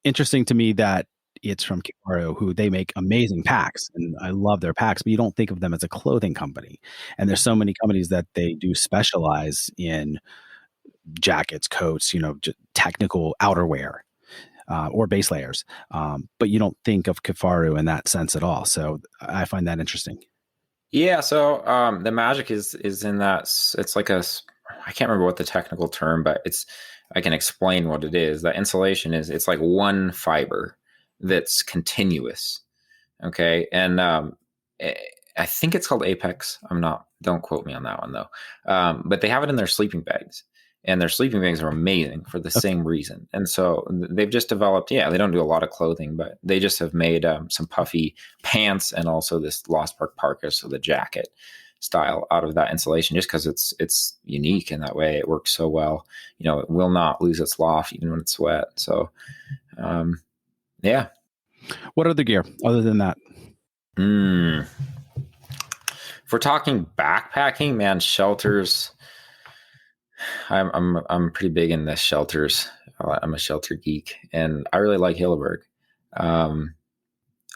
Interesting to me that it's from Kifaru, who they make amazing packs, and I love their packs, but you don't think of them as a clothing company. And there's so many companies that they do specialize in jackets, coats, technical outerwear, or base layers. But you don't think of Kifaru in that sense at all. So I find that interesting. Yeah. So the magic is in that it's like I can't remember what the technical term, but I can explain what it is. That insulation it's like one fiber that's continuous. Okay. And I think it's called Apex. Don't quote me on that one though. But they have it in their sleeping bags, and their sleeping bags are amazing for the same reason. And so they've just developed, they don't do a lot of clothing, but they just have made some puffy pants and also this Lost Park Parka, so the jacket style, out of that insulation, just because it's unique in that way. It works so well. It will not lose its loft even when it's wet. So, yeah. What other gear other than that? If we're talking backpacking, man, shelters. I'm pretty big in the shelters. I'm a shelter geek, and I really like Hilleberg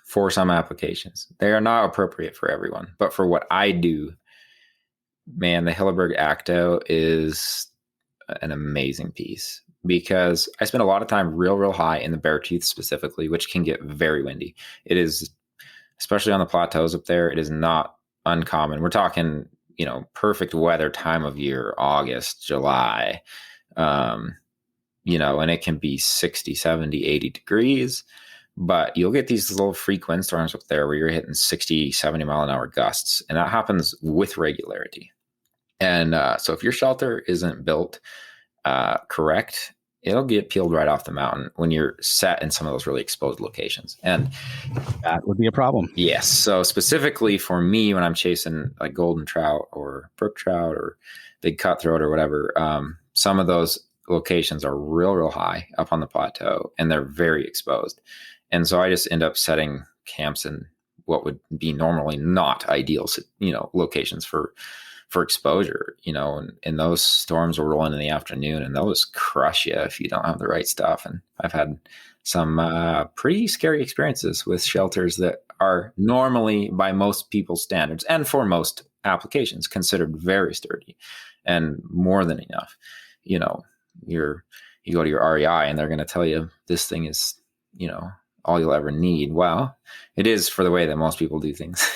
for some applications. They are not appropriate for everyone, but for what I do, man, the Hilleberg Acto is an amazing piece, because I spend a lot of time real high in the Beartooth specifically, which can get very windy. It is, especially on the plateaus up there, it is not uncommon. We're talking, perfect weather time of year, August, July, and it can be 60, 70, 80 degrees, but you'll get these little freak windstorms up there where you're hitting 60, 70 mile an hour gusts. And that happens with regularity. And so if your shelter isn't built correct, it'll get peeled right off the mountain when you're set in some of those really exposed locations. And that would be a problem. Yes. So specifically for me, when I'm chasing like golden trout or brook trout or big cutthroat or whatever, some of those locations are real high up on the plateau, and they're very exposed. And so I just end up setting camps in what would be normally not ideal, locations for exposure, and those storms will roll in the afternoon, and they'll just crush you if you don't have the right stuff. And I've had some pretty scary experiences with shelters that are normally, by most people's standards and for most applications, considered very sturdy and more than enough. You go to your REI and they're going to tell you this thing is, all you'll ever need. Well, it is for the way that most people do things.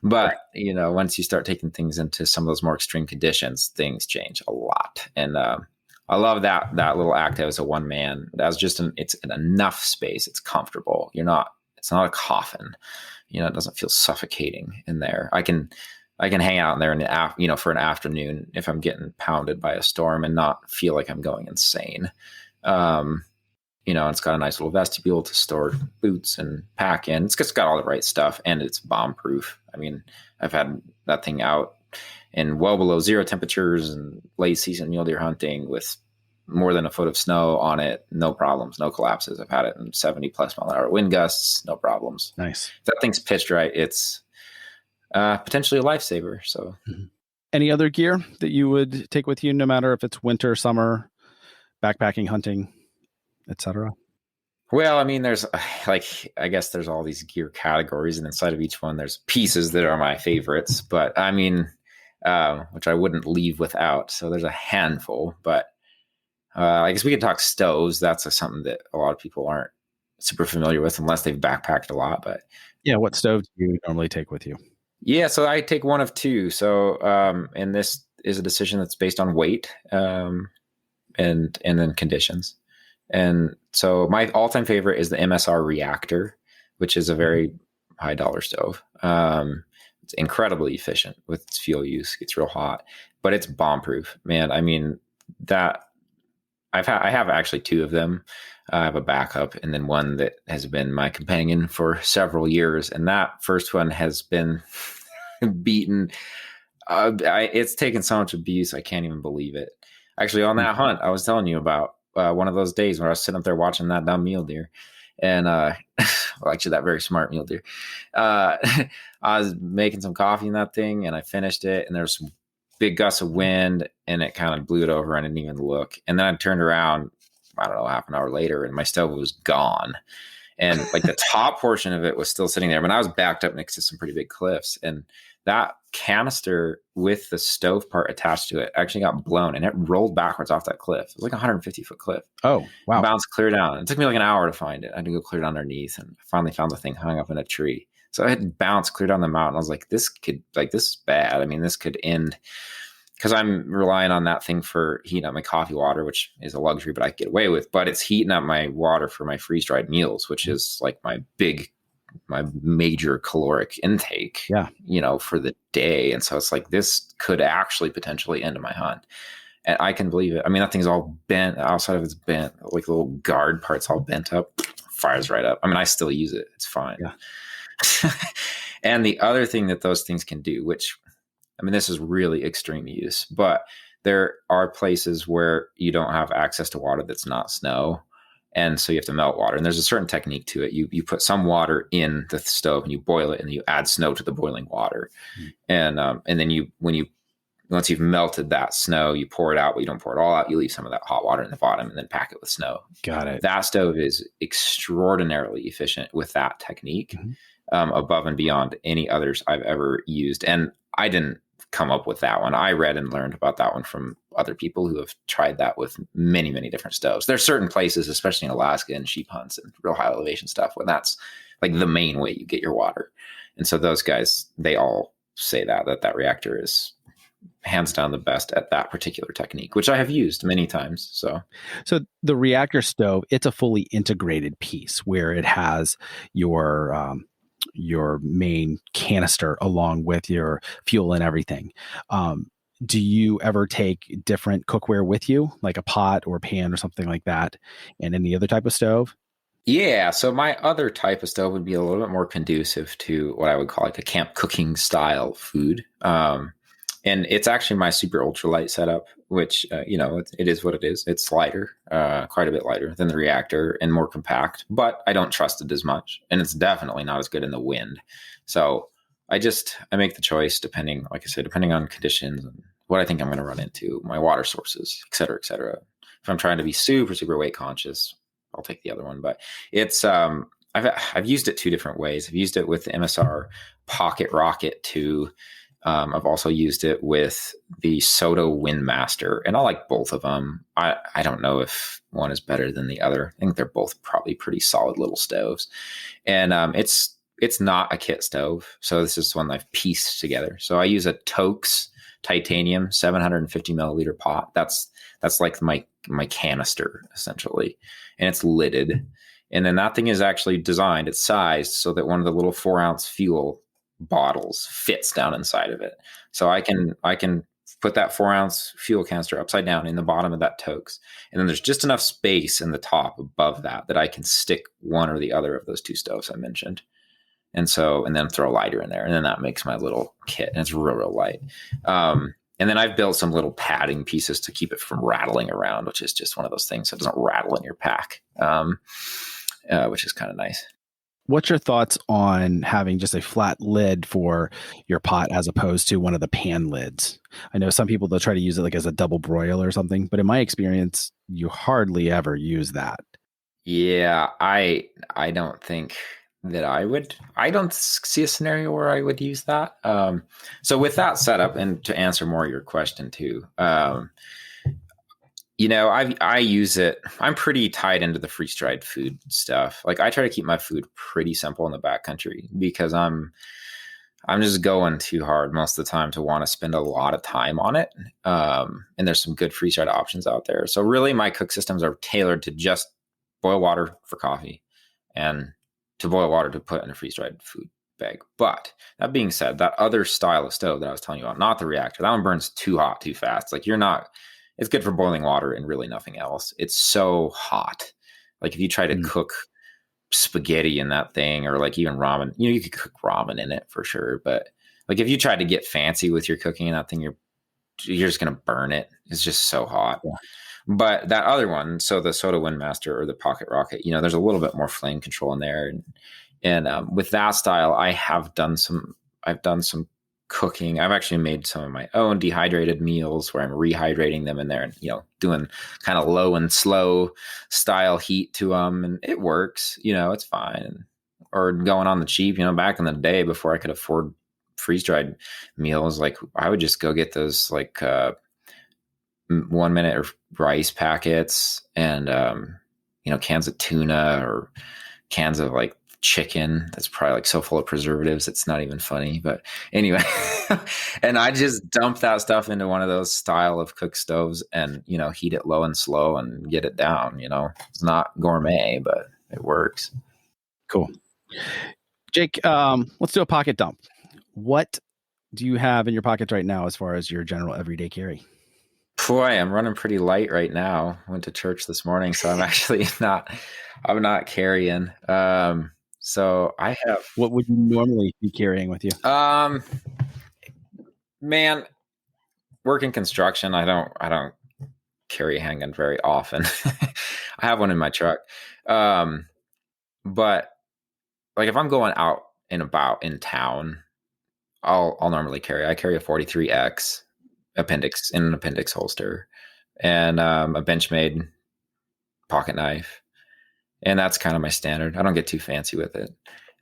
But, once you start taking things into some of those more extreme conditions, things change a lot. And I love that little act as a one man. That's just it's enough space. It's comfortable. It's not a coffin. It doesn't feel suffocating in there. I can hang out in there for an afternoon if I'm getting pounded by a storm and not feel like I'm going insane. It's got a nice little vestibule to store boots and pack in. It's just got all the right stuff, and it's bomb proof. I mean, I've had that thing out in well below zero temperatures and late season mule deer hunting with more than a foot of snow on it. No problems, no collapses. I've had it in 70 plus mile an hour wind gusts, no problems. Nice. If that thing's pitched right, it's potentially a lifesaver. So, any other gear that you would take with you, no matter if it's winter, summer, backpacking, hunting, etc.? Well, I mean, there's I guess there's all these gear categories, and inside of each one, there's pieces that are my favorites. But I mean, which I wouldn't leave without. So there's a handful. But I guess we could talk stoves. That's something that a lot of people aren't super familiar with unless they've backpacked a lot. But yeah, what stove do you normally take with you? Yeah, so I take one of two. So, and this is a decision that's based on weight, and then conditions. And so my all-time favorite is the MSR Reactor, which is a very high dollar stove. It's incredibly efficient with its fuel use. It gets real hot, but it's bomb-proof, man. I mean, that I have actually two of them. I have a backup and then one that has been my companion for several years. And that first one has been beaten. It's taken so much abuse. I can't even believe it. Actually, on that hunt, I was telling you about one of those days when I was sitting up there watching that dumb mule deer. And well, actually, that very smart mule deer. I was making some coffee in that thing, and I finished it, and there's some big gusts of wind, and it kind of blew it over. I didn't even look. And then I turned around, I don't know, half an hour later, and my stove was gone. And like the top portion of it was still sitting there, but I was backed up next to some pretty big cliffs. And that canister with the stove part attached to it actually got blown, and it rolled backwards off that cliff. It was like a 150-foot cliff. Oh, wow. Bounced clear down. It took me like an hour to find it. I had to go clear down underneath, and I finally found the thing hung up in a tree. So I had bounced clear down the mountain. I was like, this is bad. I mean, this could end, because I'm relying on that thing for heating up my coffee water, which is a luxury, but I get away with. But it's heating up my water for my freeze-dried meals, which is like my major caloric intake, for the day. And so it's like, this could actually potentially end my hunt. And I can believe it. I mean, that thing's all bent. Outside of it's bent, like the little guard part's all bent up, fires right up. I mean, I still use it. It's fine. Yeah. And the other thing that those things can do, which, I mean, this is really extreme use, but there are places where you don't have access to water that's not snow. And so you have to melt water. And there's a certain technique to it. You put some water in the stove and you boil it, and you add snow to the boiling water. And then once you've melted that snow, you pour it out, but you don't pour it all out. You leave some of that hot water in the bottom and then pack it with snow. Got it. That stove is extraordinarily efficient with that technique, above and beyond any others I've ever used. And I didn't come up with that one. I read and learned about that one from other people who have tried that with many, many different stoves. There's certain places, especially in Alaska and sheep hunts and real high elevation stuff, where that's like the main way you get your water. And so those guys, they all say that reactor is hands down the best at that particular technique, which I have used many times. So the reactor stove, it's a fully integrated piece where it has your main canister along with your fuel and everything. do you ever take different cookware with you, like a pot or pan or something like that, and any other type of stove? Yeah, so my other type of stove would be a little bit more conducive to what I would call like a camp cooking style food. And it's actually my super ultralight setup, which, it is what it is. It's lighter, quite a bit lighter than the Reactor and more compact, but I don't trust it as much. And it's definitely not as good in the wind. So I make the choice depending, like I said, depending on conditions and what I think I'm going to run into, my water sources, et cetera, et cetera. If I'm trying to be super, super weight conscious, I'll take the other one. But it's I've used it two different ways. I've used it with the MSR Pocket Rocket 2. I've also used it with the Soto Windmaster, and I like both of them. I don't know if one is better than the other. I think they're both probably pretty solid little stoves. And it's not a kit stove, so this is one I've pieced together. So I use a Toaks titanium 750 milliliter pot. That's like my canister essentially, and it's lidded. And then that thing is actually designed, it's sized so that one of the little 4-ounce fuel bottles fits down inside of it. So I can put that 4-ounce fuel canister upside down in the bottom of that Toaks. And then there's just enough space in the top above that I can stick one or the other of those two stoves I mentioned. And then throw a lighter in there. And then that makes my little kit. And it's real light. And then I've built some little padding pieces to keep it from rattling around, which is just one of those things that doesn't rattle in your pack, which is kind of nice. What's your thoughts on having just a flat lid for your pot as opposed to one of the pan lids? I know some people, they'll try to use it like as a double broil or something, but in my experience, you hardly ever use that. Yeah, I don't think that I don't see a scenario where I would use that. So with that setup, and to answer more of your question too, I use it. I'm pretty tied into the freeze dried food stuff. Like I try to keep my food pretty simple in the backcountry because I'm just going too hard most of the time to want to spend a lot of time on it. And there's some good freeze dried options out there. So really my cook systems are tailored to just boil water for coffee and to boil water to put in a freeze dried food bag. But that being said, that other style of stove that I was telling you about, not the Reactor, that one burns too hot too fast. Like it's good for boiling water and really nothing else. It's so hot. Like if you try to cook spaghetti in that thing, or like even ramen, you could cook ramen in it for sure. But like if you try to get fancy with your cooking in that thing, you're just going to burn it. It's just so hot. Yeah. But that other one, so the Soto Windmaster or the Pocket Rocket, there's a little bit more flame control in there. And with that style, I've done some cooking. I've actually made some of my own dehydrated meals where I'm rehydrating them in there and, doing kind of low and slow style heat to them. And it works, it's fine. Or going on the cheap, back in the day before I could afford freeze dried meals, like I would just go get those like 1 minute rice packets and, cans of tuna or cans of like chicken that's probably like so full of preservatives it's not even funny. But anyway, and I just dump that stuff into one of those style of cook stoves and heat it low and slow and get it down. It's not gourmet, but it works. Cool. Jake, let's do a pocket dump. What do you have in your pockets right now as far as your general everyday carry? Boy, I'm running pretty light right now. Went to church this morning, so I'm actually I'm not carrying. So I have. What would you normally be carrying with you? Man, work in construction. I don't carry a handgun very often. I have one in my truck. But like if I'm going out and about in town, I'll normally carry a 43X appendix in an appendix holster and a Benchmade pocket knife. And that's kind of my standard. I don't get too fancy with it.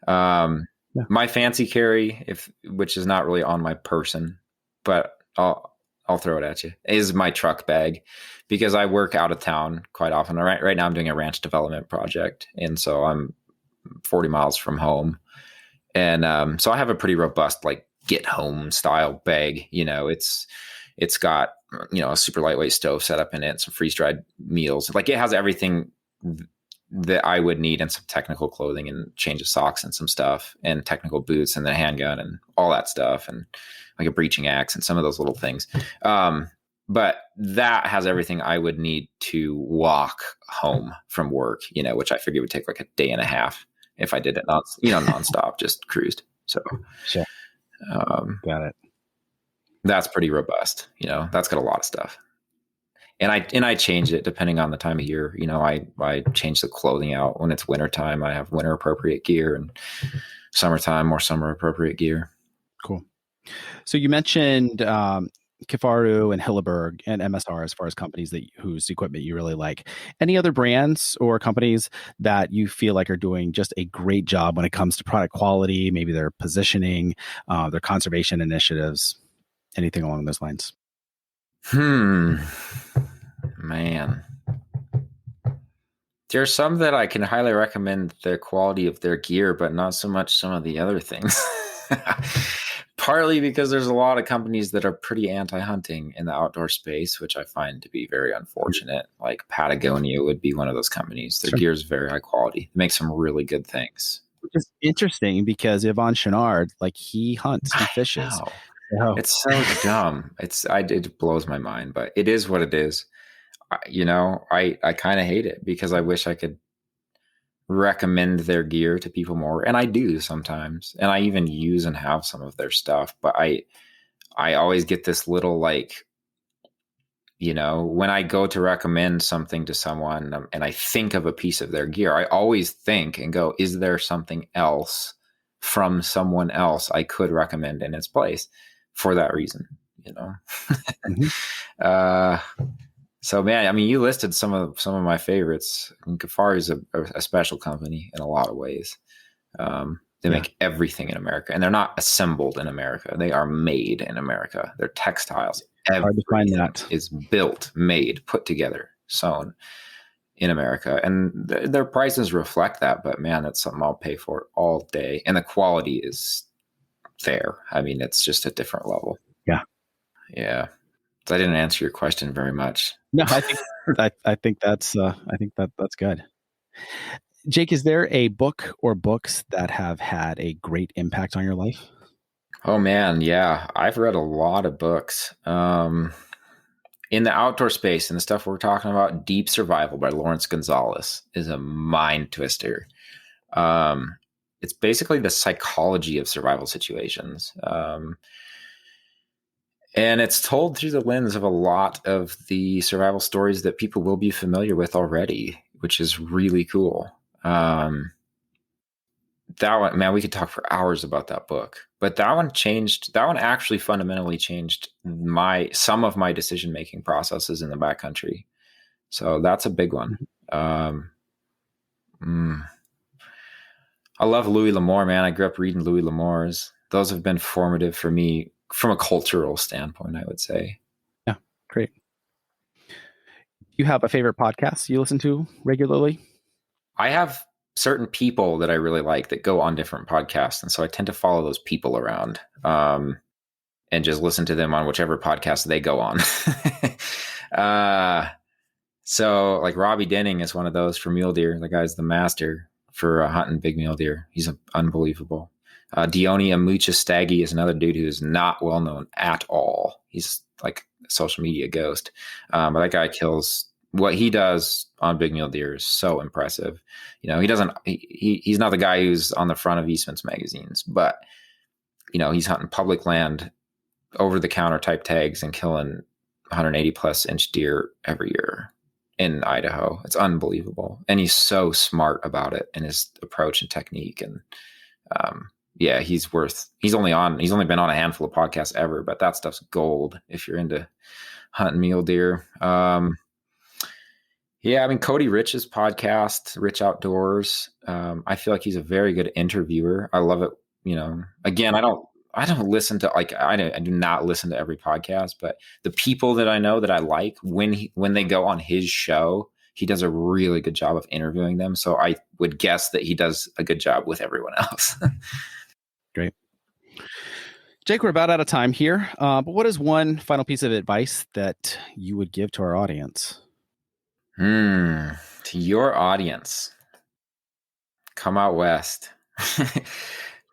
My fancy carry, which is not really on my person, but I'll throw it at you, is my truck bag because I work out of town quite often. Right now I'm doing a ranch development project. And so I'm 40 miles from home. And so I have a pretty robust, like get home style bag. It's got, a super lightweight stove set up in it, some freeze dried meals. Like it has everything that I would need, and some technical clothing and change of socks and some stuff, and technical boots and the handgun and all that stuff, and like a breaching axe and some of those little things. But that has everything I would need to walk home from work, which I figured would take like a day and a half if I did it nonstop, just cruised. So Sure. Got it. That's pretty robust. That's got a lot of stuff. And I change it depending on the time of year. I change the clothing out. When it's wintertime, I have winter appropriate gear, and summertime, more summer appropriate gear. Cool. So you mentioned Kifaru and Hilleberg and MSR as far as companies whose equipment you really like. Any other brands or companies that you feel like are doing just a great job when it comes to product quality, maybe their positioning, their conservation initiatives, anything along those lines? Man. There's some that I can highly recommend the quality of their gear, but not so much some of the other things. Partly because there's a lot of companies that are pretty anti-hunting in the outdoor space, which I find to be very unfortunate. Like Patagonia would be one of those companies. Their gear is very high quality. They make some really good things. Which is interesting because Yvon Chouinard, he hunts, he fishes. It's so dumb. It blows my mind, but it is what it is. I kind of hate it because I wish I could recommend their gear to people more, and I do sometimes, and I even use and have some of their stuff, but I always get this little when I go to recommend something to someone and I think of a piece of their gear, I always think and go, is there something else from someone else I could recommend in its place for that reason, So man, you listed some of my favorites. Kifaru is a special company in a lot of ways. They make everything in America, and they're not assembled in America. They are made in America. They're textiles. Hard to find that. Is built, made, put together, sewn in America, and their prices reflect that. But man, that's something I'll pay for all day, and the quality is there. It's just a different level. Yeah. So I didn't answer your question very much. No, I think that's good. Jake, is there a book or books that have had a great impact on your life? Oh man, yeah. I've read a lot of books. In the outdoor space and the stuff we're talking about, Deep Survival by Lawrence Gonzalez is a mind twister. It's basically the psychology of survival situations. And it's told through the lens of a lot of the survival stories that people will be familiar with already, which is really cool. That one, man, we could talk for hours about that book. But that one actually fundamentally changed some of my decision-making processes in the backcountry. So that's a big one. I love Louis L'Amour, man. I grew up reading Louis L'Amour's. Those have been formative for me from a cultural standpoint, I would say. Yeah, great. You have a favorite podcast you listen to regularly? I have certain people that I really like that go on different podcasts. And so I tend to follow those people around and just listen to them on whichever podcast they go on. So like Robbie Denning is one of those for mule deer. The guy's the master for hunting big mule deer. He's unbelievable. Dione Amucha Staggy is another dude who is not well known at all. He's like a social media ghost. But that guy kills. What he does on big mule deer is so impressive. He's not the guy who's on the front of Eastman's magazines, but he's hunting public land, over the counter type tags and killing 180 plus inch deer every year in Idaho. It's unbelievable. And he's so smart about it and his approach and technique. And, he's only been on a handful of podcasts ever, but that stuff's gold if you're into hunting mule deer. Cody Rich's podcast, Rich Outdoors. I feel like he's a very good interviewer. I love it. Again, I don't listen to I do not listen to every podcast, but the people that I know that I like, when they go on his show, he does a really good job of interviewing them. So I would guess that he does a good job with everyone else. Great. Jake, we're about out of time here, but what is one final piece of advice that you would give to our audience? To your audience, come out west.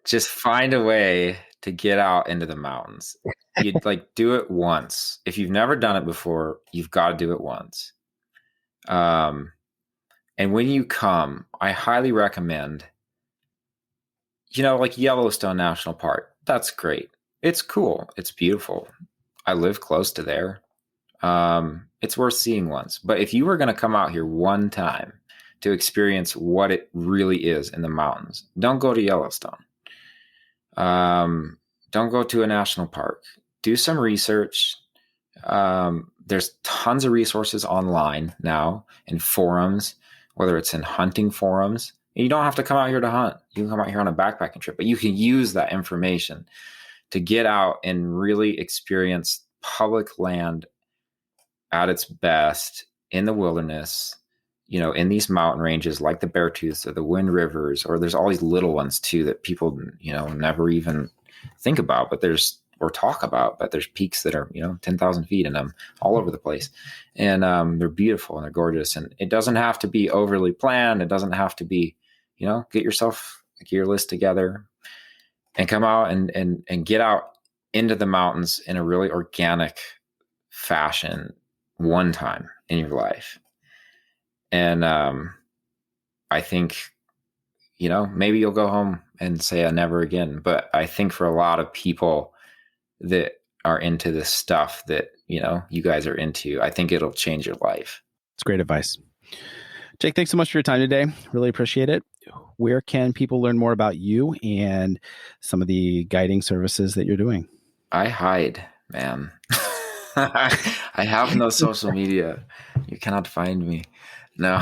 Just find a way to get out into the mountains. You'd like do it once. If you've never done it before, you've got to do it once. And when you come, I highly recommend, like Yellowstone National Park. That's great. It's cool. It's beautiful. I live close to there. It's worth seeing once. But if you were going to come out here one time to experience what it really is in the mountains, don't go to Yellowstone. Don't go to a national park. Do some research. There's tons of resources online now in forums, whether it's in hunting forums. You don't have to come out here to hunt. You can come out here on a backpacking trip, but you can use that information to get out and really experience public land at its best in the wilderness, in these mountain ranges like the Beartooths or the Wind Rivers, or there's all these little ones too that people, never even think about, or talk about, but there's peaks that are, 10,000 feet in them all over the place. And they're beautiful and they're gorgeous. And it doesn't have to be overly planned. It doesn't have to be, get yourself a gear list together and come out and get out into the mountains in a really organic fashion one time in your life. And I think, maybe you'll go home and say, never again. But I think for a lot of people that are into this stuff that, you guys are into, I think it'll change your life. It's great advice. Jake, thanks so much for your time today. Really appreciate it. Where can people learn more about you and some of the guiding services that you're doing? I hide, man. I have no social media. You cannot find me. No.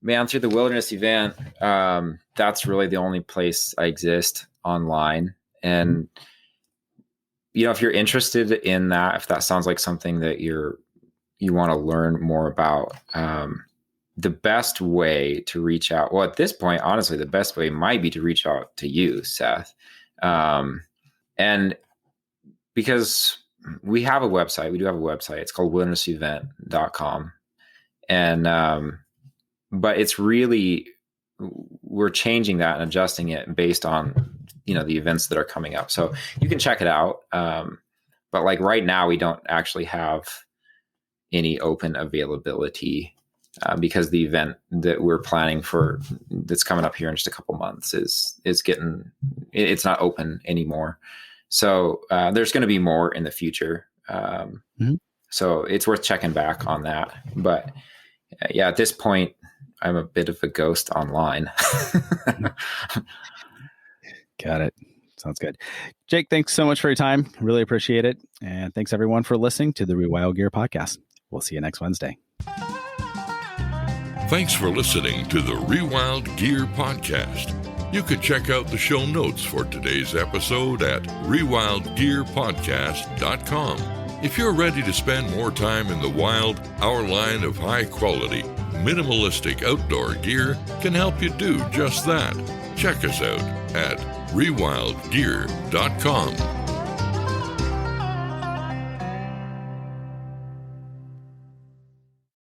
Man, through the wilderness event, that's really the only place I exist online. And, if you're interested in that, if that sounds like something that you want to learn more about, the best way to reach out, well, at this point, honestly, the best way might be to reach out to you, Seth. And because we have a website, it's called wildernessevent.com. And, but it's really, we're changing that and adjusting it based on, the events that are coming up. So you can check it out. But like right now, we don't actually have any open availability because the event that we're planning for that's coming up here in just a couple months it's not open anymore. So there's going to be more in the future. So it's worth checking back on that. But yeah, at this point, I'm a bit of a ghost online. Got it. Sounds good. Jake, thanks so much for your time. Really appreciate it. And thanks everyone for listening to the Rewild Gear podcast. We'll see you next Wednesday. Thanks for listening to the Rewild Gear podcast. You can check out the show notes for today's episode at rewildgearpodcast.com. If you're ready to spend more time in the wild, our line of high-quality, minimalistic outdoor gear can help you do just that. Check us out at rewildgear.com.